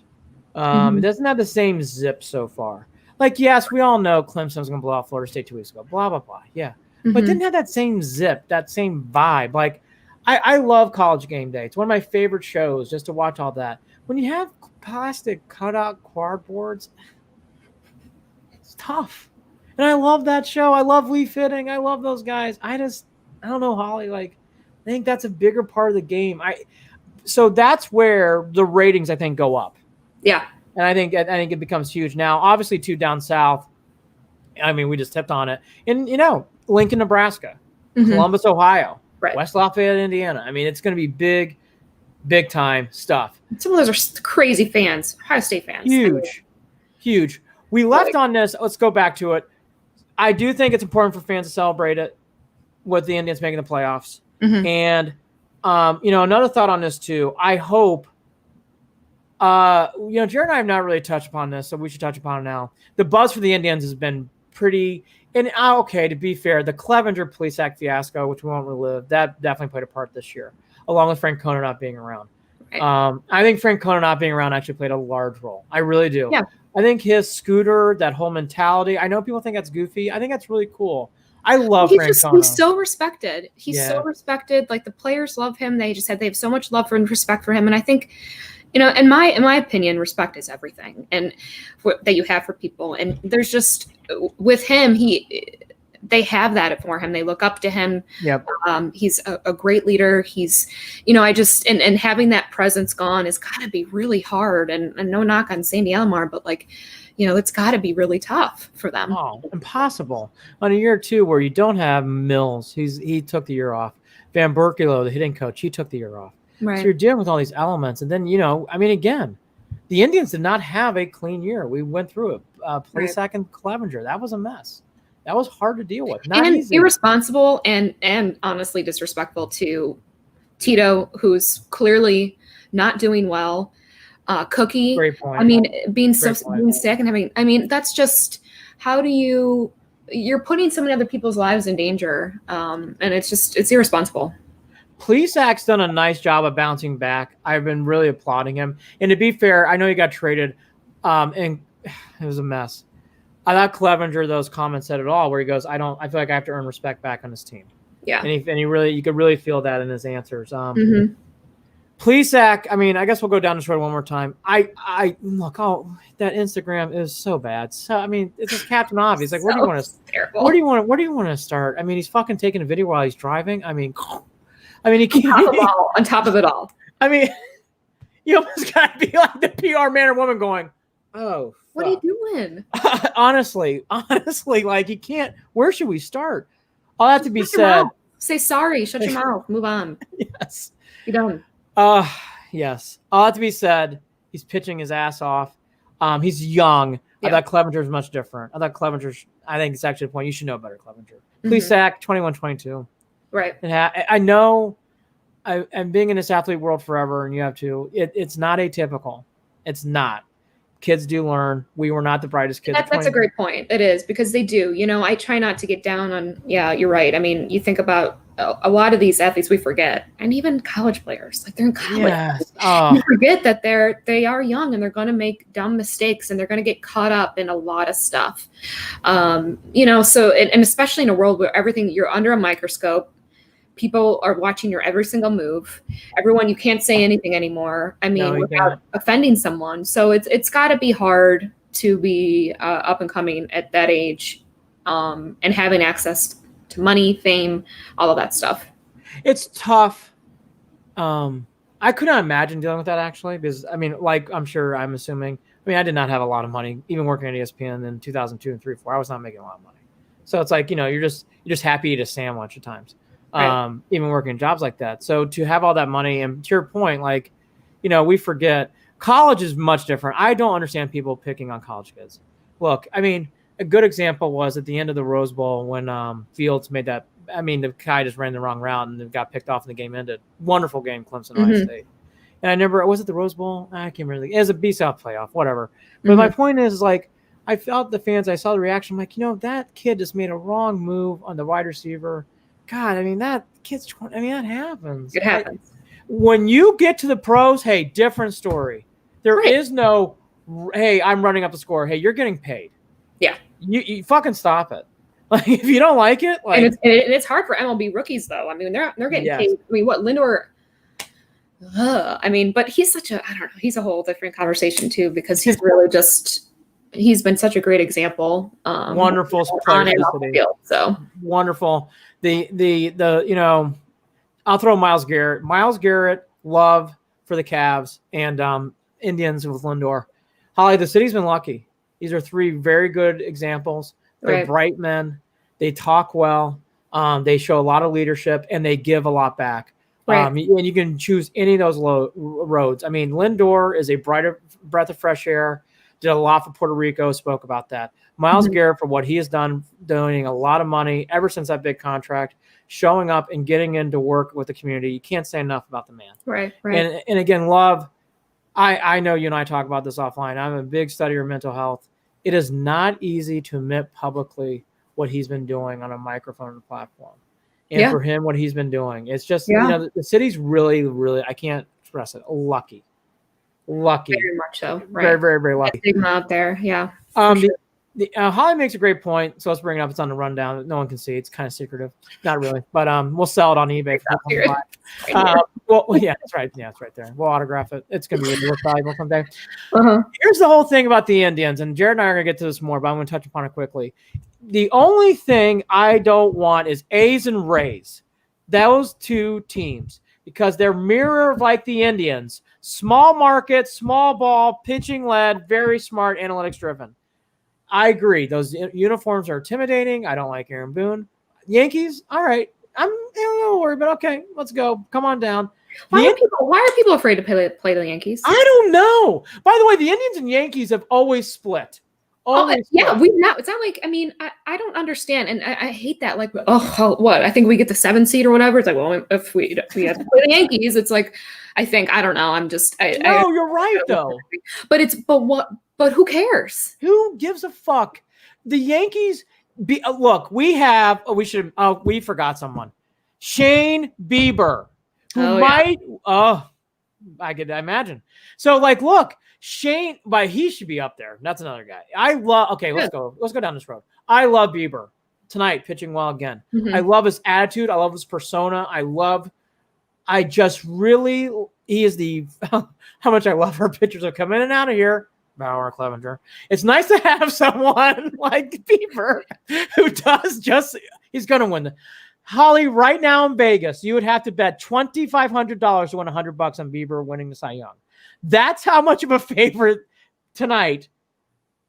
Speaker 1: It doesn't have the same zip so far. Like, yes, we all know Clemson was going to blow out Florida State 2 weeks ago. Blah, blah, blah. Yeah. But it didn't have that same zip, that same vibe. Like, I love College Game Day. It's one of my favorite shows just to watch all that. When you have plastic cutout cardboards, it's tough. And I love that show. I love Lee Fitting. I love those guys. I don't know, Holly. Like, I think that's a bigger part of the game. So that's where the ratings, I think, go up.
Speaker 2: Yeah.
Speaker 1: And I think it becomes huge. Now, obviously, too, down south, I mean, we just tipped on it. And, Lincoln, Nebraska, Columbus, Ohio, West Lafayette, Indiana. I mean, it's going to be big time stuff.
Speaker 2: Some of those are crazy fans, Ohio State fans.
Speaker 1: Huge. We left on this. Let's go back to it. I do think it's important for fans to celebrate it with the Indians making the playoffs. And, another thought on this too. I hope, Jared and I have not really touched upon this, so we should touch upon it now. The buzz for the Indians has been pretty, and to be fair, the Clevenger Police Act fiasco, which we won't relive, that definitely played a part this year, along with Frank Kona not being around. Right. I think Frank Kona not being around actually played a large role. I really do. Yeah. I think his scooter, that whole mentality, I know people think that's goofy. I think that's really cool. I love Frank Kona.
Speaker 2: He's so respected. He's so respected. Like, the players love him. They have so much love and respect for him. And I think, in my opinion, respect is everything, and that you have for people. And there's just, with him, they have that for him. They look up to him. Yep. He's a great leader. He's, and having that presence gone has got to be really hard. And no knock on Sandy Alomar, but it's got to be really tough for them.
Speaker 1: Oh, impossible. On a year or two where you don't have Mills, he took the year off. Van Berkelo, the hitting coach, he took the year off. Right. So you're dealing with all these elements. And then, again, the Indians did not have a clean year. We went through it. Plesac and Clevenger. That was a mess. That was hard to deal with. Not easy.
Speaker 2: Irresponsible and honestly disrespectful to Tito, who's clearly not doing well. Cookie,
Speaker 1: Great point.
Speaker 2: I mean, being
Speaker 1: Great
Speaker 2: so
Speaker 1: point.
Speaker 2: being sick and having, I mean, that's just, how do you're putting so many other people's lives in danger. And it's irresponsible.
Speaker 1: Plesac's done a nice job of bouncing back. I've been really applauding him. And to be fair, I know he got traded, and it was a mess. I thought Clevenger, those comments said it all, where he goes, I feel like I have to earn respect back on this team.
Speaker 2: Yeah.
Speaker 1: And he really, you could really feel that in his answers.
Speaker 2: Mm-hmm.
Speaker 1: Plesac, I mean, I guess we'll go down this road one more time. I look, that Instagram is so bad. So I mean, it's just Captain Obvious. Like, where do you want to? Where do you want to start? I mean, he's fucking taking a video while he's driving. I mean, he can't.
Speaker 2: On top of it all.
Speaker 1: I mean, you almost got to be like the PR man or woman going, oh,
Speaker 2: what are you doing?
Speaker 1: honestly, like you can't. Where should we start? All that to be said.
Speaker 2: Say sorry. Shut your mouth. Move on.
Speaker 1: Yes.
Speaker 2: Be done.
Speaker 1: Yes. All that to be said. He's pitching his ass off. He's young. Yeah. I thought Clevenger's much different. I think it's actually the point. You should know better, Clevenger. Plesac, 21-22.
Speaker 2: Right.
Speaker 1: I know I'm being in this athlete world forever, and you have to. It's not atypical. It's not. Kids do learn. We were not the brightest kids.
Speaker 2: That's a great point. It is, because they do. You know, I try not to get down on, yeah, you're right. I mean, you think about a lot of these athletes we forget, and even college players, like they're in college.
Speaker 1: Yes.
Speaker 2: You forget that they are young and they're going to make dumb mistakes and they're going to get caught up in a lot of stuff. You know, so, and especially in a world where you're under a microscope. People are watching your every single move. Everyone, you can't say anything anymore. I mean, without offending someone. So it's got to be hard to be up and coming at that age, and having access to money, fame, all of that stuff.
Speaker 1: It's tough. I could not imagine dealing with that, actually, because I mean, like I'm assuming. I mean, I did not have a lot of money, even working at ESPN in 2002 and 3, 4. I was not making a lot of money. So it's like, you know, you're just happy to eat a sandwich at times. Right. Even working jobs like that. So to have all that money, and to your point, like, you know, we forget college is much different. I don't understand people picking on college kids. Look, I mean, a good example was at the end of the Rose Bowl when Fields made that. I mean, the guy just ran the wrong route and got picked off and the game ended. Wonderful game, Clemson, Ohio State. And I remember, was it the Rose Bowl? I can't remember. It was a B-South playoff, whatever. But my point is, like, I felt the fans, I saw the reaction. I'm like, you know, that kid just made a wrong move on the wide receiver. God, I mean, that kid's 20. I mean, that happens.
Speaker 2: It happens.
Speaker 1: When you get to the pros, hey, different story. There is no, hey, I'm running up the score. Hey, you're getting paid.
Speaker 2: Yeah.
Speaker 1: You fucking stop it. Like, if you don't like it, like,
Speaker 2: and it's hard for MLB rookies though. I mean, they're getting paid. I mean, what Lindor? I mean, but he's I don't know. He's a whole different conversation too, because he's really he's been such a great example.
Speaker 1: Wonderful player
Speaker 2: on the field. So
Speaker 1: wonderful. The you know, I'll throw Myles Garrett, love for the Cavs, and Indians with Lindor. Holly, the city's been lucky. These are 3 very good examples. They're bright men. They talk well. They show a lot of leadership, and they give a lot back. Right. And you can choose any of those roads. I mean, Lindor is a breath of fresh air. Did a lot for Puerto Rico. Spoke about that. Myles Garrett, for what he has done, donating a lot of money ever since that big contract, showing up and getting into work with the community. You can't say enough about the man.
Speaker 2: Right.
Speaker 1: And again, love. I know you and I talk about this offline. I'm a big studier of mental health. It is not easy to admit publicly what he's been doing on a microphone and platform. And for him, what he's been doing. It's just, you know, the city's really, really, I can't express it, lucky.
Speaker 2: Very much so. Right.
Speaker 1: Very, very, very lucky.
Speaker 2: Stigma out there, yeah.
Speaker 1: Holly makes a great point, so let's bring it up. It's on the rundown. No one can see. It's kind of secretive. Not really, but we'll sell it on eBay. Well, yeah, that's right. Yeah, it's right there. We'll autograph it. It's going to be really valuable someday. Here's the whole thing about the Indians, and Jared and I are going to get to this more, but I'm going to touch upon it quickly. The only thing I don't want is A's and Rays. Those 2 teams, because they're mirror like the Indians. Small market, small ball, pitching led, very smart, analytics driven. I agree. Those uniforms are intimidating. I don't like Aaron Boone. Yankees, all right. I'm a little worried, but okay, let's go. Come on down.
Speaker 2: Why are people afraid to play the Yankees?
Speaker 1: I don't know. By the way, the Indians and Yankees have always split. Only
Speaker 2: yeah,
Speaker 1: split.
Speaker 2: we've not. It's not like, I mean, I don't understand, and I hate that. Like, what? I think we get the 7 seed or whatever. It's like, well, if we have to play the Yankees, it's like, I don't know. I'm just,
Speaker 1: No, you're right though.
Speaker 2: But who cares?
Speaker 1: Who gives a fuck? The Yankees. Look, we forgot someone. Shane Bieber, who might. Oh, I could imagine. So, like, look, Shane, but he should be up there. That's another guy. Okay, let's go. Let's go down this road. I love Bieber tonight, pitching well again.
Speaker 2: Mhm.
Speaker 1: I love his attitude. I love his persona. He is the, how much I love her pitchers that come in and out of here. Bauer, Clevenger. It's nice to have someone like Bieber who he's going to win. Holly, right now in Vegas, you would have to bet $2,500 to win $100 on Bieber winning the Cy Young. That's how much of a favorite tonight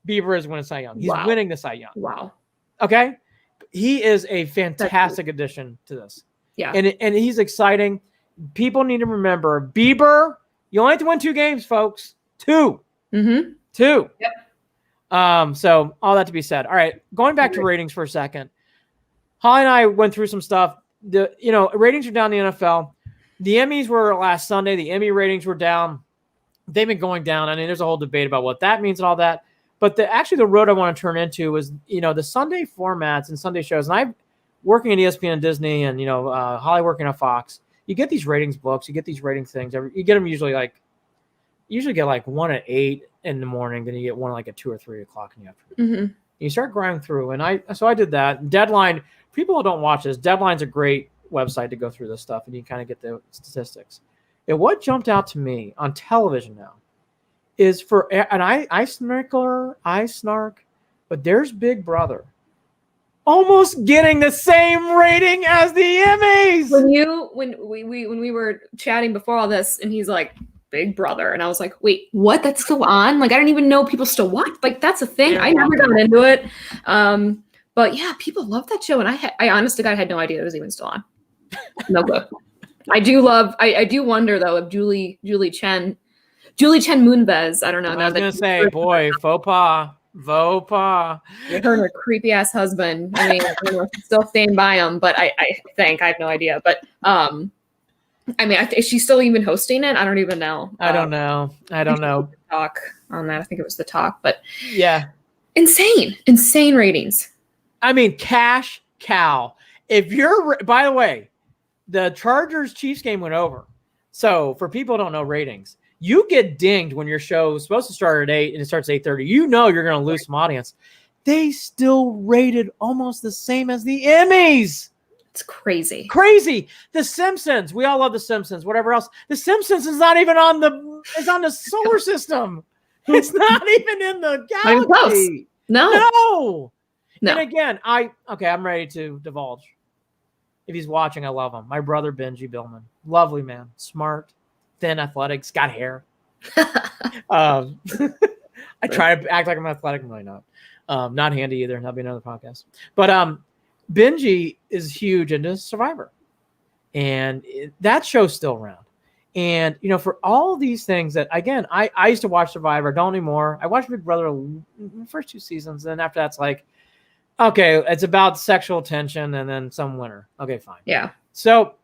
Speaker 1: Bieber is winning Cy Young. He's winning the Cy Young.
Speaker 2: Wow.
Speaker 1: Okay? He is a fantastic addition to this.
Speaker 2: Yeah.
Speaker 1: And he's exciting. People need to remember, Bieber, you only have to win 2 games, folks. 2.
Speaker 2: Mm-hmm.
Speaker 1: 2.
Speaker 2: Yep.
Speaker 1: So all that to be said. All right, going back to ratings for a second. Holly and I went through some stuff. Ratings are down in the NFL. The Emmys were last Sunday. The Emmy ratings were down. They've been going down. I mean, there's a whole debate about what that means and all that. But the road I want to turn into was, the Sunday formats and Sunday shows. And I'm working at ESPN and Disney, and Holly working at Fox. You get these ratings books. You get these rating things. You get them usually get like one at 8 in the morning. Then you get one like at 2 or 3 o'clock in the afternoon.
Speaker 2: Mm-hmm.
Speaker 1: You start grinding through, and I did that. Deadline. People who don't watch this, Deadline's a great website to go through this stuff, and you kind of get the statistics. And what jumped out to me on television now is and I snark, but there's Big Brother almost getting the same rating as the Emmys.
Speaker 2: When we were chatting before all this, and he's like, Big Brother, and I was like, wait, what? That's still on? Like, I didn't even know people still watch. Like, that's a thing. I never got into it. But yeah, people love that show, and I honest to God had no idea it was even still on. No clue. I do wonder though if Julie Chen Moonves. I don't know.
Speaker 1: I was gonna say, boy, faux pas.
Speaker 2: Her and her creepy ass husband. I mean, she's still staying by him, but I think I have no idea. But I mean, is she still even hosting it? I don't even know.
Speaker 1: I don't know.
Speaker 2: Talk on that. I think it was the talk, but
Speaker 1: yeah,
Speaker 2: insane ratings.
Speaker 1: I mean, cash cow. By the way, the Chargers-Chiefs game went over. So for people who don't know ratings, you get dinged when your show is supposed to start at 8 and it starts at 8:30. You're going to lose some audience. They still rated almost the same as the Emmys.
Speaker 2: It's crazy.
Speaker 1: The Simpsons. We all love The Simpsons. Whatever else. The Simpsons is not even on the solar system. It's not even in the galaxy. No. And again, I'm ready to divulge. If he's watching, I love him. My brother, Benji Billman. Lovely man. Smart, thin, athletic, got hair. I try to act like I'm athletic. I'm really not. Not handy either. That'll be another podcast. But Benji is huge into Survivor. And that show's still around. And, for all these things that, again, I used to watch Survivor. I don't anymore. I watched Big Brother the first 2 seasons. And after that's like, okay, it's about sexual tension and then some winner. Okay, fine.
Speaker 2: Yeah.
Speaker 1: So,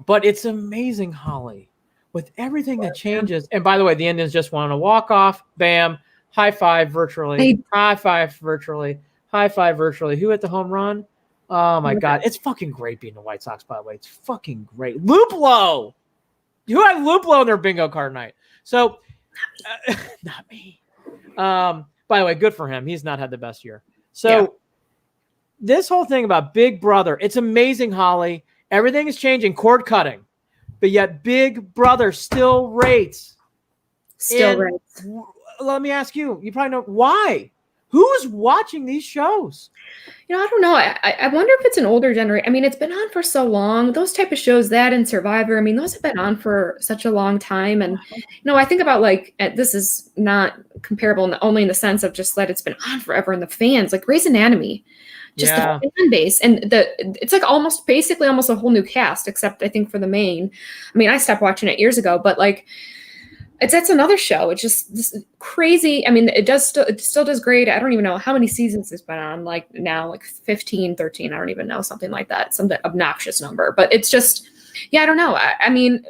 Speaker 1: but it's amazing, Holly, with everything that changes. And by the way, the Indians just won a walk-off. Bam. High five virtually. High five virtually. Who hit the home run? Oh, my God. It's fucking great being the White Sox, by the way. It's fucking great. Luplo. Who had Luplo in their bingo card night? So, not me. By the way, good for him. He's not had the best year. So, this whole thing about Big Brother, it's amazing, Holly. Everything is changing, cord cutting. But yet Big Brother still rates. Let me ask you, you probably know why. Who's watching these shows?
Speaker 2: I don't know. I wonder if it's an older generation. I mean, it's been on for so long. Those type of shows, that and Survivor, I mean, those have been on for such a long time. And, I think about this is not comparable only in the sense of just that it's been on forever and the fans, like Grey's Anatomy. Just the fan base, and it's like almost a whole new cast, except I think for the main. I mean, I stopped watching it years ago, but That's another show. It's just this crazy. I mean, it still does great. I don't even know how many seasons it's been on, like now, like 15, 13. I don't even know, something like that, some obnoxious number. But it's just, yeah, I don't know. I mean,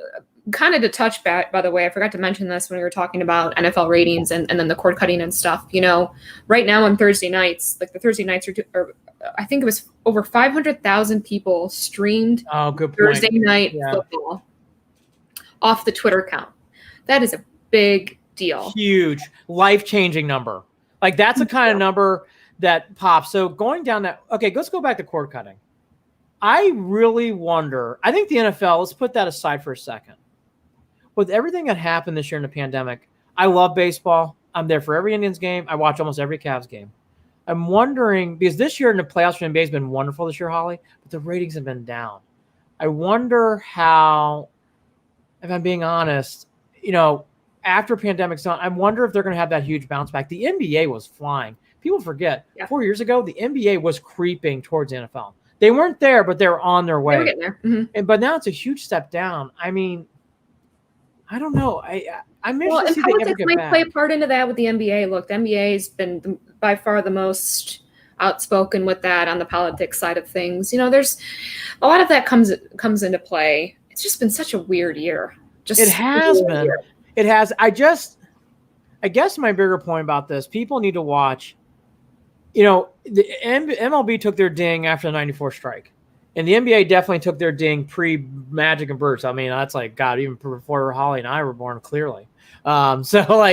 Speaker 2: kind of to touch back, by the way, I forgot to mention this when we were talking about NFL ratings and then the cord cutting and stuff. Right now on Thursday nights, like the Thursday nights are I think it was over 500,000 people streamed Thursday night football off the Twitter account. That is a big deal.
Speaker 1: Huge, life-changing number. Like that's the kind of number that pops. So going down that, okay, let's go back to cord cutting. I really wonder, I think the NFL, let's put that aside for a second. With everything that happened this year in the pandemic, I love baseball. I'm there for every Indians game. I watch almost every Cavs game. I'm wondering, because this year in the playoffs for the NBA has been wonderful this year, Holly, but the ratings have been down. I wonder how, if I'm being honest, after pandemic's done, I wonder if they're going to have that huge bounce back. The NBA was flying. People forget, 4 years ago, the NBA was creeping towards the NFL. They weren't there, but they were on their way.
Speaker 2: They were getting there. Mm-hmm.
Speaker 1: But now it's a huge step down. I mean, I don't know. I'm interested to see
Speaker 2: politics
Speaker 1: they ever get
Speaker 2: might
Speaker 1: back.
Speaker 2: play a part into that with the NBA. Look, the NBA has been by far the most outspoken with that on the politics side of things. There's a lot of that comes into play. It's just been such a weird year.
Speaker 1: It has been. It has. I guess my bigger point about this, people need to watch. The MLB took their ding after the '94 strike, and the NBA definitely took their ding pre-Magic and Bruce. I mean, that's like God, even before Holly and I were born, clearly. Clearly,
Speaker 2: so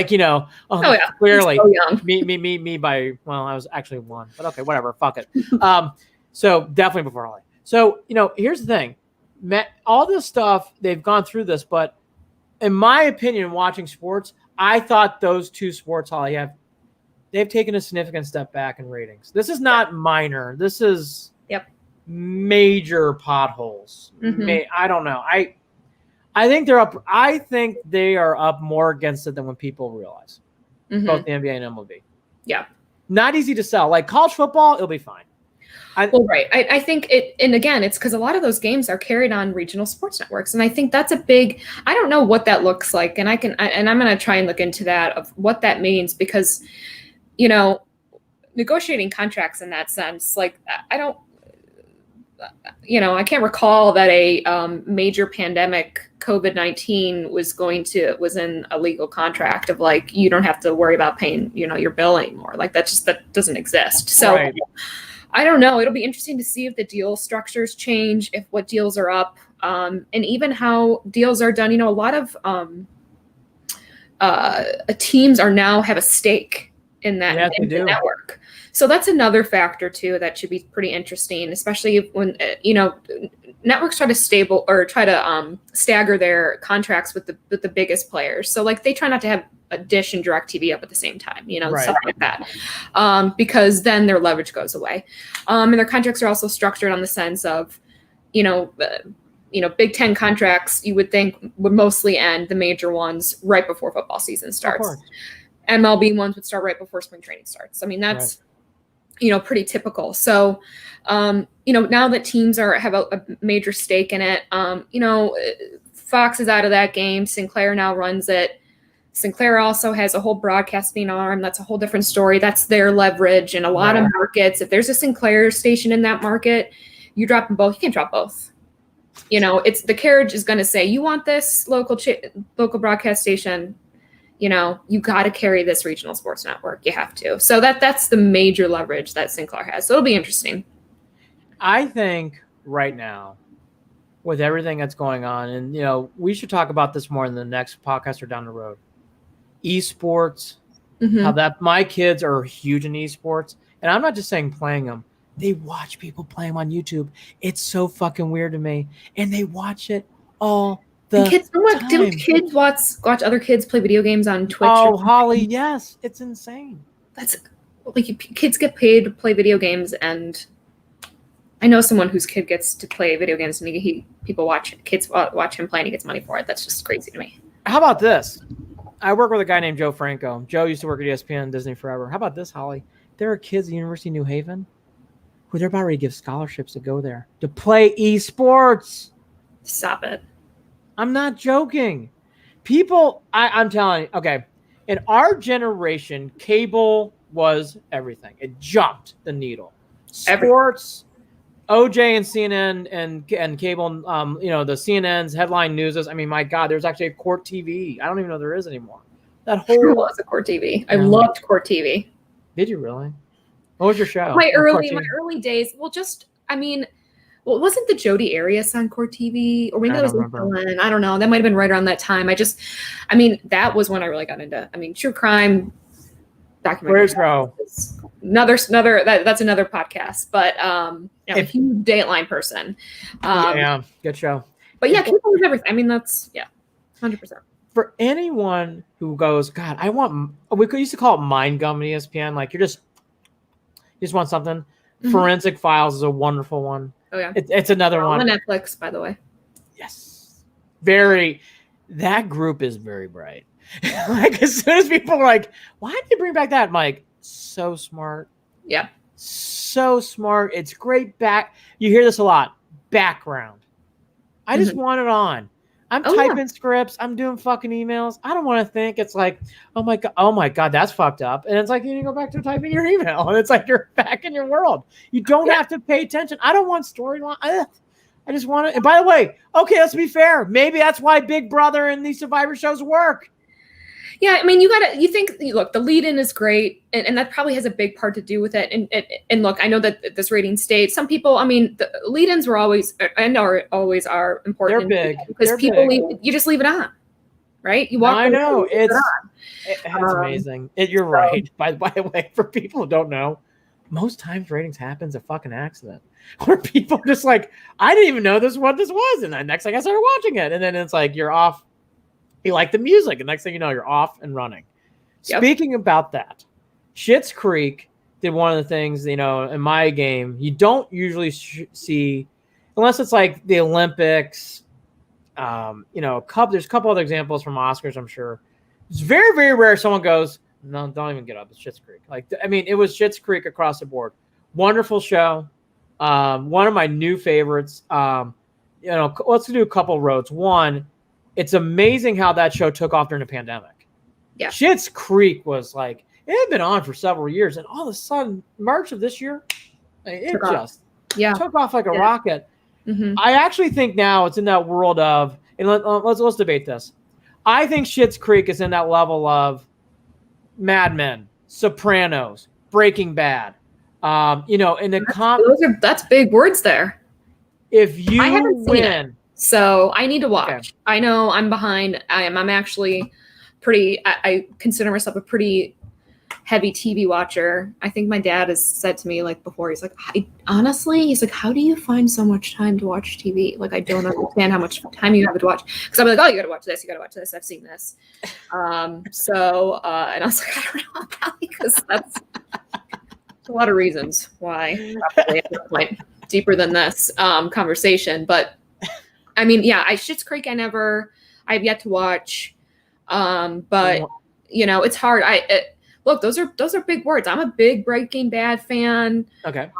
Speaker 2: young.
Speaker 1: me by I was actually one, but okay, whatever, fuck it. So definitely before Holly. So here's the thing, all this stuff they've gone through this, but in my opinion, watching sports, I thought those two sports, Holly, they've taken a significant step back in ratings. This is not minor. This is major potholes.
Speaker 2: Mm-hmm.
Speaker 1: I don't know. I think they're up. I think they are up more against it than when people realize.
Speaker 2: Mm-hmm.
Speaker 1: Both the NBA and MLB.
Speaker 2: Yeah.
Speaker 1: Not easy to sell. Like college football, it'll be fine.
Speaker 2: Right. I think it, and again, it's because a lot of those games are carried on regional sports networks. And I think that's a big, I don't know what that looks like. And I'm going to try and look into that of what that means because, negotiating contracts in that sense, like I can't recall that a major pandemic COVID-19 was in a legal contract of like, you don't have to worry about paying, your bill anymore. Like that doesn't exist. So right. I don't know. It'll be interesting to see if the deal structures change, if what deals are up, and even how deals are done. A lot of teams are now have a stake in that network. So that's another factor too that should be pretty interesting, especially when networks try to stagger their contracts with the biggest players. So like they try not to have a Dish and DirecTV up at the same time, right. Stuff like that, because then their leverage goes away. And their contracts are also structured on the sense of, Big Ten contracts you would think would mostly end, the major ones, right before football season starts. MLB ones would start right before spring training starts. I mean, that's right. Pretty typical. So, now that teams have a major stake in it, Fox is out of that game. Sinclair now runs it. Sinclair also has a whole broadcasting arm. That's a whole different story. That's their leverage in a lot of markets. If there's a Sinclair station in that market, you drop them both. You can't drop both. It's the carriage is going to say, you want this local broadcast station, you got to carry this regional sports network. You have to. So that's the major leverage that Sinclair has. So it'll be interesting.
Speaker 1: I think right now, with everything that's going on, and we should talk about this more in the next podcast or down the road. Esports, how that my kids are huge in esports, and I'm not just saying playing them. They watch people play them on YouTube. It's so fucking weird to me, and they watch it all the time.
Speaker 2: Do kids watch other kids play video games on Twitch?
Speaker 1: Oh, Holly, yes, it's insane.
Speaker 2: That's like kids get paid to play video games, and I know someone whose kid gets to play video games, and people watch him play, and he gets money for it. That's just crazy to me.
Speaker 1: How about this? I work with a guy named Joe Franco. Joe used to work at ESPN and Disney forever. How about this, Holly? There are kids at the University of New Haven who they're about ready to give scholarships to go there to play esports.
Speaker 2: Stop it.
Speaker 1: I'm not joking. People, I'm telling you, okay, in our generation, cable was everything. It jumped the needle. Sports, OJ and CNN and cable, the CNN's headline news. I mean, my God, there's actually a Court TV. I don't even know there is anymore. That whole
Speaker 2: There was a Court TV. I loved Court TV.
Speaker 1: Did you really? What was your show?
Speaker 2: My early days. Well, wasn't the Jodi Arias on Court TV? Or maybe that was Billman. I don't know. That might have been right around that time. That was when I really got into, true crime documentary.
Speaker 1: Where's Bro?
Speaker 2: That's another podcast. But I'm a huge Dateline person.
Speaker 1: Good show.
Speaker 2: But yeah, cable was everything. That's 100%.
Speaker 1: For anyone who goes, God, we used to call it mind gum in ESPN. Like you just want something. Mm-hmm. Forensic Files is a wonderful one.
Speaker 2: Oh yeah,
Speaker 1: it's another one
Speaker 2: on Netflix, by the way.
Speaker 1: Yes, that group is very bright. Like as soon as people are like, "Why did you bring back that?" I'm like, so smart.
Speaker 2: Yeah,
Speaker 1: so smart. It's great. You hear this a lot. Background. I just want it on. I'm typing scripts. I'm doing fucking emails. I don't want to think. It's like, oh my god, that's fucked up. And it's like you go back to typing your email, and it's like you're back in your world. You don't have to pay attention. I don't want storyline. I just want to. And by the way, okay, let's be fair. Maybe that's why Big Brother and these Survivor shows work.
Speaker 2: Yeah, look, the lead-in is great, and that probably has a big part to do with it. And look, I know that this rating stayed. Some people, the lead-ins were always are important.
Speaker 1: They're big.
Speaker 2: Because you just leave it on, right? You walk.
Speaker 1: I know. It's amazing. You're right. By the way, for people who don't know, most times ratings happens a fucking accident. Where people just like, I didn't even know what this was. And then next thing I started watching it. And then it's like, you're off. You like the music, and next thing you know, you're off and running. Yep. Speaking about that, Schitt's Creek did one of the things, in my game, you don't usually see, unless it's like the Olympics, there's a couple other examples from Oscars, I'm sure. It's very, very rare someone goes, no, don't even get up. It's Schitt's Creek. It was Schitt's Creek across the board. Wonderful show. One of my new favorites. Let's do a couple roads. One, it's amazing how that show took off during the pandemic.
Speaker 2: Yeah.
Speaker 1: Schitt's Creek was like, it had been on for several years, and all of a sudden, March of this year, it took off like a rocket. Mm-hmm. I actually think now it's in that world of, and let's debate this. I think Schitt's Creek is in that level of Mad Men, Sopranos, Breaking Bad.
Speaker 2: That's big words there.
Speaker 1: If you
Speaker 2: I haven't seen
Speaker 1: win.
Speaker 2: It. So I need to watch.
Speaker 1: Okay.
Speaker 2: I know I'm behind. I'm actually I consider myself a pretty heavy TV watcher. I think my dad has said to me before, he's like, he's like, how do you find so much time to watch TV? Like, I don't understand how much time you have to watch. Because I'm like, oh, you got to watch this. You got to watch this. I've seen this. And I was like, I don't know, probably because that's a lot of reasons why. Probably at this point, deeper than this conversation, but. Schitt's Creek, I've yet to watch. But it's hard. Look, those are big words. I'm a big Breaking Bad fan.
Speaker 1: Okay.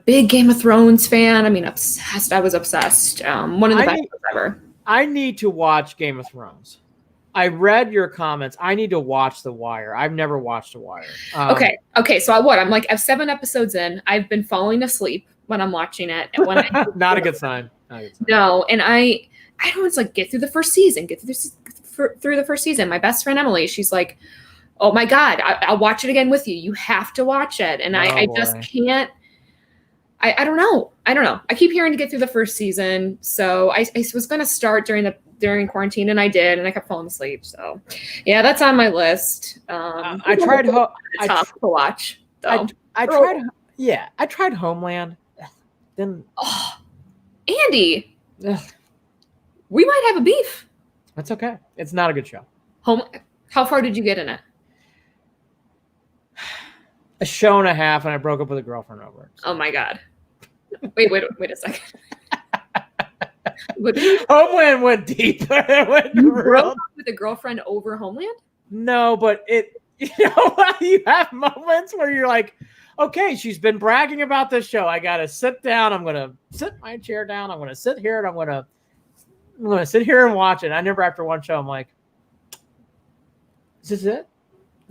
Speaker 2: Big Game of Thrones fan. Obsessed. I was obsessed. One of the best ever. I
Speaker 1: need to watch Game of Thrones. I read your comments. I need to watch The Wire. I've never watched The Wire.
Speaker 2: Okay. So I'm 7 episodes in. I've been falling asleep when I'm watching it. And when
Speaker 1: not a good sign.
Speaker 2: No, and I don't. It's like get through the first season. Get through the first season. My best friend Emily, she's like, "Oh my God, I'll watch it again with you. You have to watch it." And I just can't. I don't know. I keep hearing to get through the first season, so I was going to start during quarantine, and I did, and I kept falling asleep. So, yeah, that's on my list.
Speaker 1: I tried to
Speaker 2: watch. Though.
Speaker 1: I tried. Yeah, I tried Homeland. Then.
Speaker 2: Andy, we might have a beef.
Speaker 1: That's okay. It's not a good show.
Speaker 2: How far did you get in it?
Speaker 1: A show and a half, and I broke up with a girlfriend over it.
Speaker 2: So. Oh my God! Wait a second.
Speaker 1: Homeland went deep.
Speaker 2: You broke up with a girlfriend over Homeland?
Speaker 1: No, but you have moments where you're like, okay, she's been bragging about this show. I gotta sit down. I'm gonna sit my chair down. I'm gonna sit here, and I'm gonna sit here and watch it. I never, after one show, I'm like, Is this it?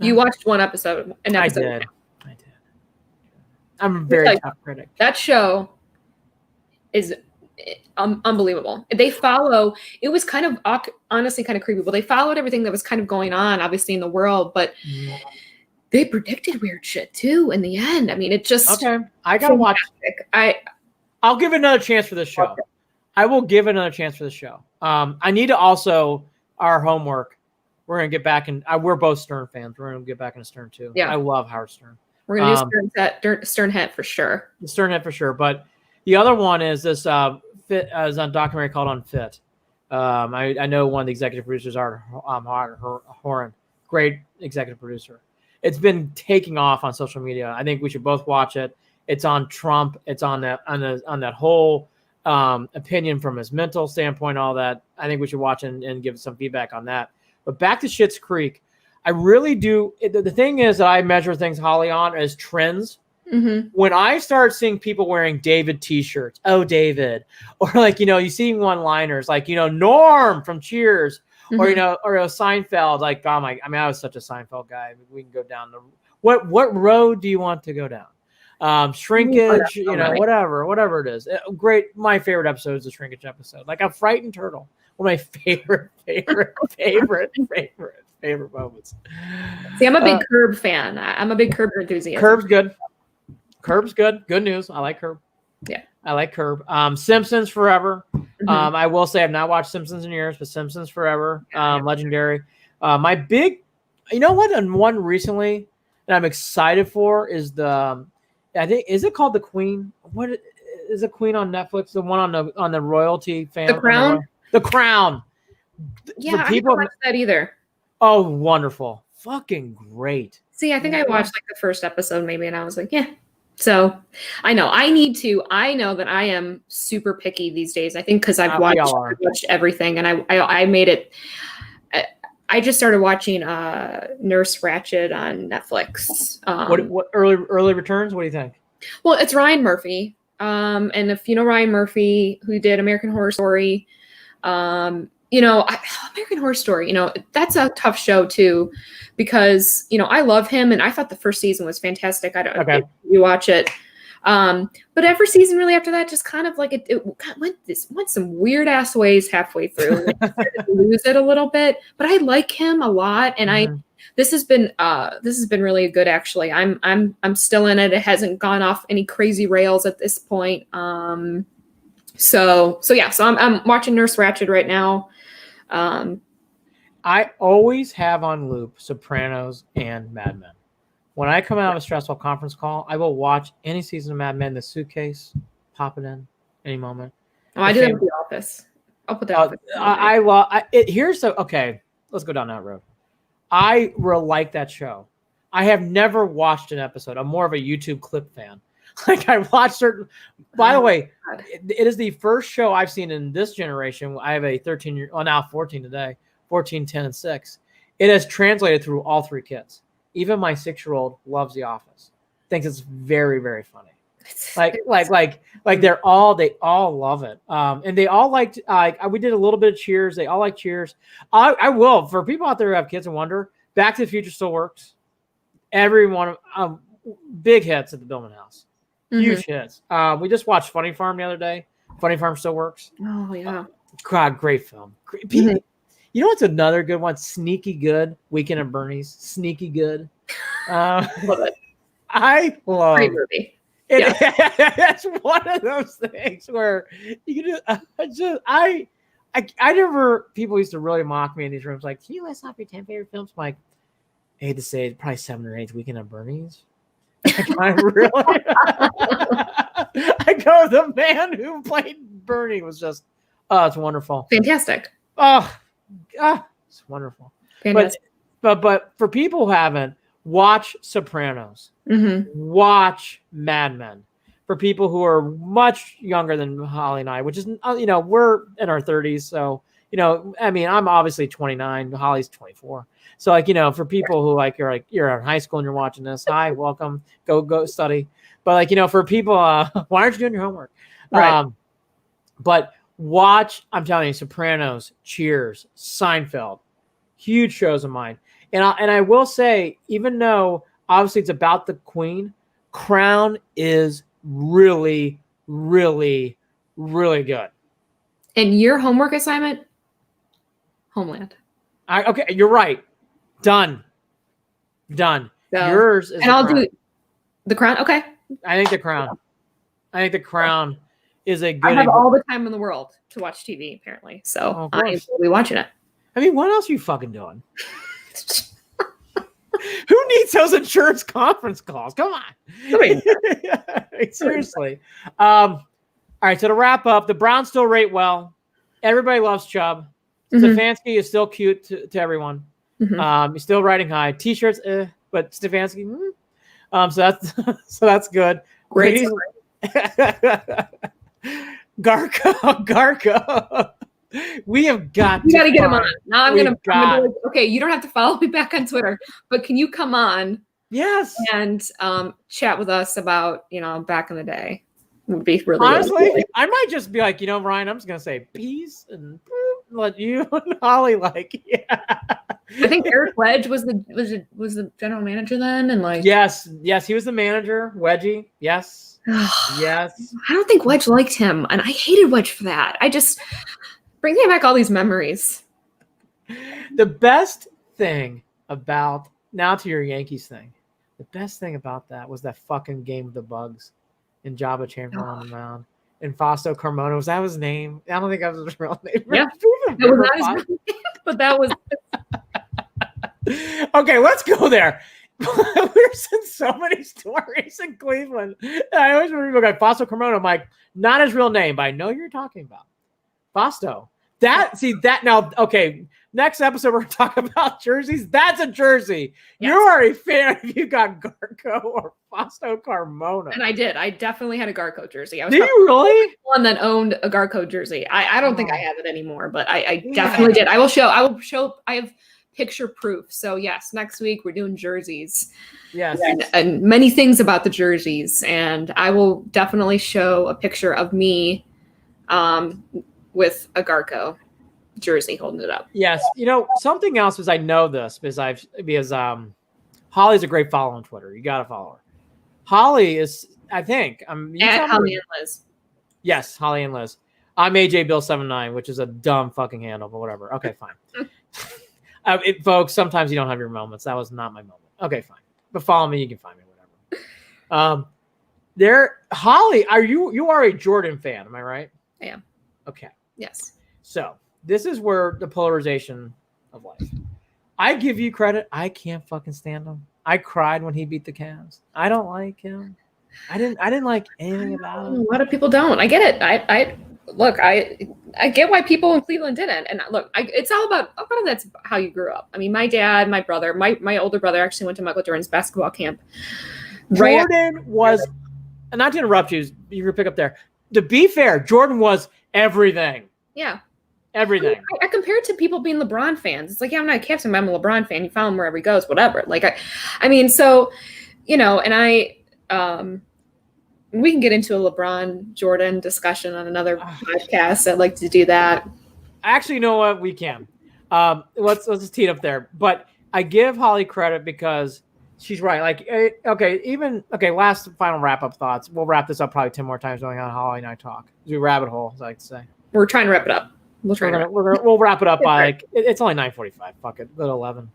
Speaker 2: You watched one episode.
Speaker 1: I did. I'm a very tough critic.
Speaker 2: That show is unbelievable. They follow. It was kind of honestly kind of creepy. Well, they followed everything that was kind of going on, obviously in the world, but they predicted weird shit too. In the end, I mean, it just
Speaker 1: okay. I gotta watch. I'll give it another chance for this show. Okay. I will give it another chance for the show. I need to also our homework. We're gonna get back in. We're both Stern fans. We're gonna get back into Stern too. Yeah, I love Howard Stern.
Speaker 2: We're gonna do Stern Hit for sure.
Speaker 1: Stern Hit for sure. But the other one is this Fit is on a documentary called Unfit. I know one of the executive producers are Horan, great executive producer. It's been taking off on social media. I think we should both watch it. It's on Trump. It's on that whole opinion from his mental standpoint, all that. I think we should watch and give some feedback on that. But back to Schitt's Creek, I really do. The thing is that I measure things, Holly, on as trends. Mm-hmm. When I start seeing people wearing David T-shirts, oh, David, or like, you see one-liners like, Norm from Cheers, mm-hmm. or Seinfeld, like, oh my, I was such a Seinfeld guy. We can go down what road do you want to go down? Shrinkage, whatever it is. Great. My favorite episode is the Shrinkage episode. Like a frightened turtle. One of my favorite moments.
Speaker 2: See, I'm a big Curb fan. I'm a big Curb enthusiast.
Speaker 1: Curb's good. Curb's good. Good news. I like Curb.
Speaker 2: Yeah.
Speaker 1: I like Curb. Simpsons forever. Mm-hmm. I will say I've not watched Simpsons in years, but Simpsons forever. Legendary. My big, and one recently that I'm excited for is I think, is it called The Queen? What is The Queen on Netflix? The one on the royalty family.
Speaker 2: The Crown?
Speaker 1: The Crown.
Speaker 2: Yeah, I haven't watched that either.
Speaker 1: Oh, wonderful. Fucking great.
Speaker 2: See, I think I watched like the first episode maybe, and I was like, yeah. So I know I know that I am super picky these days. I think because I've watched everything, and I made it. I just started watching Nurse Ratched on Netflix.
Speaker 1: What early returns? What do you think?
Speaker 2: Well, it's Ryan Murphy. And if you know Ryan Murphy, who did American Horror Story, American Horror Story, that's a tough show too, because, I love him and I thought the first season was fantastic. I don't know if you watch it. But every season really after that, just kind of like it went some weird ass ways halfway through. I started to lose it a little bit, but I like him a lot. And this has been really good. Actually, I'm still in it. It hasn't gone off any crazy rails at this point. So I'm watching Nurse Ratched right now.
Speaker 1: I always have on loop Sopranos and Mad Men. When I come out of a stressful conference call, I will watch any season of Mad Men in the suitcase, pop it in any moment.
Speaker 2: Oh, I do that with The Office. I'll put that.
Speaker 1: Okay, let's go down that road. I really like that show. I have never watched an episode. I'm more of a YouTube clip fan. Like I watched certain. By the way, it is the first show I've seen in this generation. I have a 13-year, now 14 today, 14, 10, and 6. It has translated through all three kids. Even my 6-year-old loves The Office. Thinks it's very, very funny. Like they all love it. And they all liked. We did a little bit of Cheers. They all like Cheers. I will, for people out there who have kids and wonder, Back to the Future still works. Every one of big hits at the Billman house. Huge hits. We just watched Funny Farm the other day. Funny Farm still works.
Speaker 2: Oh yeah.
Speaker 1: God, great film. You know what's another good one? Sneaky Good. Weekend at Bernie's. Sneaky Good.
Speaker 2: Love it.
Speaker 1: I love
Speaker 2: great movie.
Speaker 1: That's one of those things where you can I never, people used to really mock me in these rooms like, can you list off your 10 favorite films? I'm like, I hate to say it, probably 7 or 8 Weekend at Bernie's. I go, the man who played Bernie was just, it's wonderful.
Speaker 2: Fantastic.
Speaker 1: It's wonderful. Fantastic. But for people who haven't, watch Sopranos. Watch Mad Men. For people who are much younger than Holly and I, which is, we're in our 30s. So, I'm obviously 29. Holly's 24. So, for people who you're in high school and you're watching this, hi, welcome, go study. But for people, why aren't you doing your homework?
Speaker 2: Right.
Speaker 1: But watch, I'm telling you, Sopranos, Cheers, Seinfeld, huge shows of mine. And I will say, even though obviously it's about the Queen, Crown is really, really, really good.
Speaker 2: And your homework assignment, Homeland.
Speaker 1: Okay, you're right. Done.
Speaker 2: So,
Speaker 1: Yours is
Speaker 2: and I'll do the Crown. Okay.
Speaker 1: I think the Crown. I think the Crown is a good.
Speaker 2: I have all the time in the world to watch TV, apparently. So I will be watching it.
Speaker 1: I mean, what else are you fucking doing? Who needs those insurance conference calls? Come on. Seriously. All right, so to wrap up, the Browns still rate well. Everybody loves Chubb. Stefanski is still cute to everyone. He's still riding high. T-shirts, but Stefanski. So that's good.
Speaker 2: Great.
Speaker 1: Garco. We have got.
Speaker 2: You got to get him on. Now I'm gonna like, okay, you don't have to follow me back on Twitter, but can you come on?
Speaker 1: Yes.
Speaker 2: And chat with us about back in the day. Would be really
Speaker 1: honestly. I might just be like, Ryan, I'm just gonna say peace and let you and Holly yeah.
Speaker 2: I think Eric Wedge was the general manager then, and like
Speaker 1: yes, he was the manager. Wedgie, yes. Yes.
Speaker 2: I don't think Wedge liked him, and I hated Wedge for that. I just brings me back all these memories.
Speaker 1: The best thing about now to your Yankees thing, the best thing about that was that fucking game of the bugs in Jabba Chamberlain on the mound. And Fausto Carmona, was that his name? I don't think that was his real name.
Speaker 2: Yeah, that was not his real name, but that was.
Speaker 1: Okay, let's go there. We're seeing so many stories in Cleveland. I always remember people go, Fausto Carmona. I'm like, not his real name, but I know you're talking about Fausto. Now, okay, next episode we're going to talk about jerseys. That's a jersey. Yes. You are a fan if you got Garco or Fausto Carmona.
Speaker 2: And I did. I definitely had a Garco jersey. I was
Speaker 1: did you really?
Speaker 2: One that owned a Garco jersey. I don't think I have it anymore, but I definitely did. I will show. I have picture proof. So yes, next week we're doing jerseys.
Speaker 1: Yes.
Speaker 2: And many things about the jerseys. And I will definitely show a picture of me with a Garco jersey holding it up.
Speaker 1: Yes. Something else is I know this because Holly's a great follow on Twitter. You got to follow her. Holly is, I think,
Speaker 2: at Holly and Liz.
Speaker 1: Yes, Holly and Liz. I'm AJ Bill 79, which is a dumb fucking handle, but whatever. Okay, fine. Folks, sometimes you don't have your moments. That was not my moment. Okay, fine. But follow me, you can find me, whatever. Holly, you are a Jordan fan, am I right?
Speaker 2: I am.
Speaker 1: Okay.
Speaker 2: Yes.
Speaker 1: So this is where the polarization of life. I give you credit. I can't fucking stand him. I cried when he beat the Cavs. I don't like him. I didn't like anything about him.
Speaker 2: A lot of people don't. I get it. I get why people in Cleveland didn't. And look, it's all about that's how you grew up. I mean, my dad, my brother, my older brother actually went to Michael Jordan's basketball camp.
Speaker 1: Jordan was, and not to interrupt you, you can pick up there. To be fair, Jordan was everything.
Speaker 2: Yeah.
Speaker 1: Everything.
Speaker 2: I compare it to people being LeBron fans. It's like, yeah, I'm not a Cavs fan, but I'm a LeBron fan. You follow him wherever he goes, whatever. Like, I mean, so, and we can get into a LeBron Jordan discussion on another podcast. I'd like to do that.
Speaker 1: Actually, you know what? We can. Let's just tee it up there. But I give Holly credit because she's right. Like, last final wrap-up thoughts. We'll wrap this up probably 10 more times going on Holly and I talk. Do rabbit hole, as I like to say.
Speaker 2: We're trying to wrap it up.
Speaker 1: We'll wrap it up by it's only 9:45. Fuck it. Go to 11.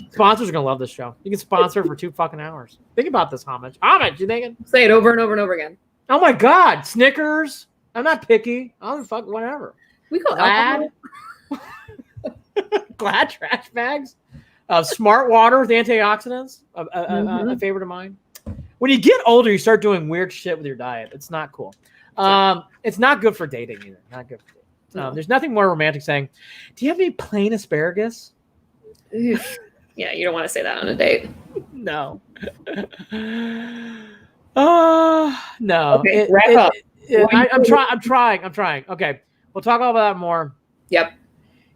Speaker 1: Sponsors are gonna love this show. You can sponsor for 2 fucking hours. Think about this, homage. You thinking?
Speaker 2: Say it over and over and over again.
Speaker 1: Oh my God, Snickers. I'm not picky. I'll fuck whatever.
Speaker 2: We go
Speaker 1: Glad. Glad trash bags. Smart water with antioxidants. A favorite of mine. When you get older, you start doing weird shit with your diet. It's not cool. It's not good for dating either. Not good for dating. There's nothing more romantic saying, do you have any plain asparagus?
Speaker 2: Yeah, you don't want to say that on a date.
Speaker 1: No. No.
Speaker 2: Okay, wrap up.
Speaker 1: I'm trying. Okay. We'll talk about that more.
Speaker 2: Yep.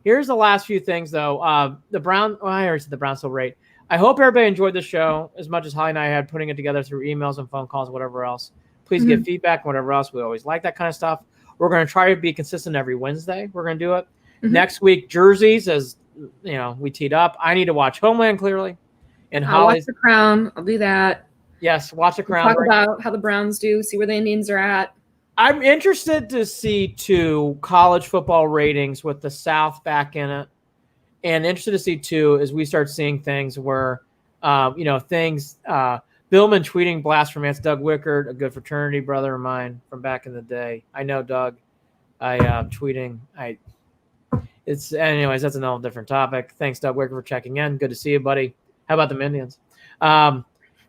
Speaker 1: Here's the last few things, though. The Brown, I already said the Browns still rate. I hope everybody enjoyed the show as much as Holly and I had putting it together through emails and phone calls, whatever else. Please give feedback and whatever else. We always like that kind of stuff. We're going to try to be consistent every Wednesday. We're going to do it. Next week, jerseys, as we teed up. I need to watch Homeland clearly. And
Speaker 2: I'll watch
Speaker 1: Holly's
Speaker 2: The Crown. I'll do that.
Speaker 1: yes, watch The Crown.
Speaker 2: Talk about how the Browns do. See where the Indians are at.
Speaker 1: I'm interested to see too college football ratings with the South back in it, and interested to see too as we start seeing things where, things. Billman tweeting blasphemy. It's Doug Wickard, a good fraternity brother of mine from back in the day. I know Doug. Tweeting. Anyways. That's another different topic. Thanks, Doug Wickard, for checking in. Good to see you, buddy. How about the Indians? The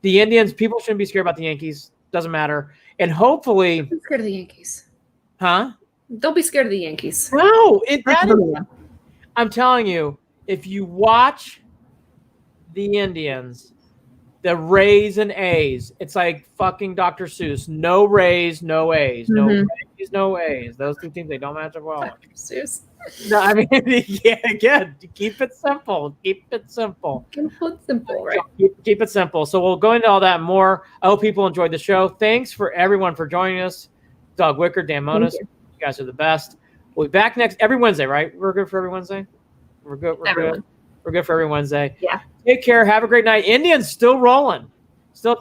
Speaker 1: Indians. People shouldn't be scared about the Yankees. Doesn't matter. And hopefully,
Speaker 2: I'm scared of the Yankees.
Speaker 1: Huh?
Speaker 2: Don't be scared of the Yankees.
Speaker 1: No, I'm telling you, if you watch the Indians, the Rays and A's, it's like fucking Dr. Seuss. No Rays, no A's. No Rays, no A's. Those two teams, they don't match up well.
Speaker 2: Dr. Seuss.
Speaker 1: No, I mean, yeah, again, keep it simple. Keep it simple.
Speaker 2: Keep it simple, right?
Speaker 1: Keep it simple. So we'll go into all that more. I hope people enjoyed the show. Thanks for everyone for joining us. Doug Wickard, Dan Monis. You guys are the best. We'll be back every Wednesday, right? We're good for every Wednesday? We're good. We're good for every Wednesday.
Speaker 2: Yeah.
Speaker 1: Take care. Have a great night. Indians still rolling. Still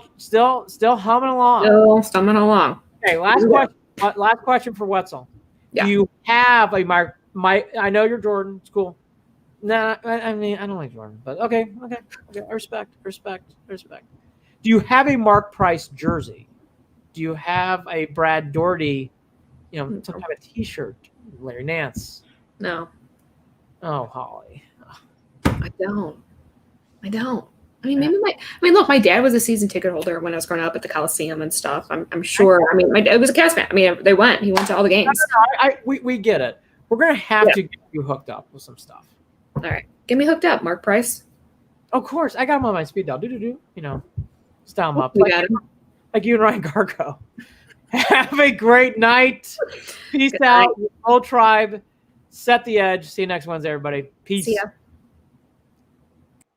Speaker 1: humming along.
Speaker 2: Still humming along.
Speaker 1: Okay, last question for Wetzel.
Speaker 2: Yeah.
Speaker 1: Do you have a I know you're Jordan. It's cool. Nah, I mean, I don't like Jordan, but okay. I respect. Do you have a Mark Price jersey? Do you have a Brad Doherty, some kind of T-shirt? Larry Nance?
Speaker 2: No.
Speaker 1: Oh, Holly.
Speaker 2: I don't. I mean, look, my dad was a season ticket holder when I was growing up at the Coliseum and stuff. I'm sure. I mean, my dad was a Cavs fan. I mean, he went to all the games.
Speaker 1: No, we get it. We're going to have to get you hooked up with some stuff.
Speaker 2: All right. Get me hooked up, Mark Price.
Speaker 1: Of course. I got him on my speed dial. Style him up. Like you and Ryan Gargo. Have a great night. Peace out. Whole tribe. Set the edge. See you next Wednesday, everybody. Peace.
Speaker 2: See ya.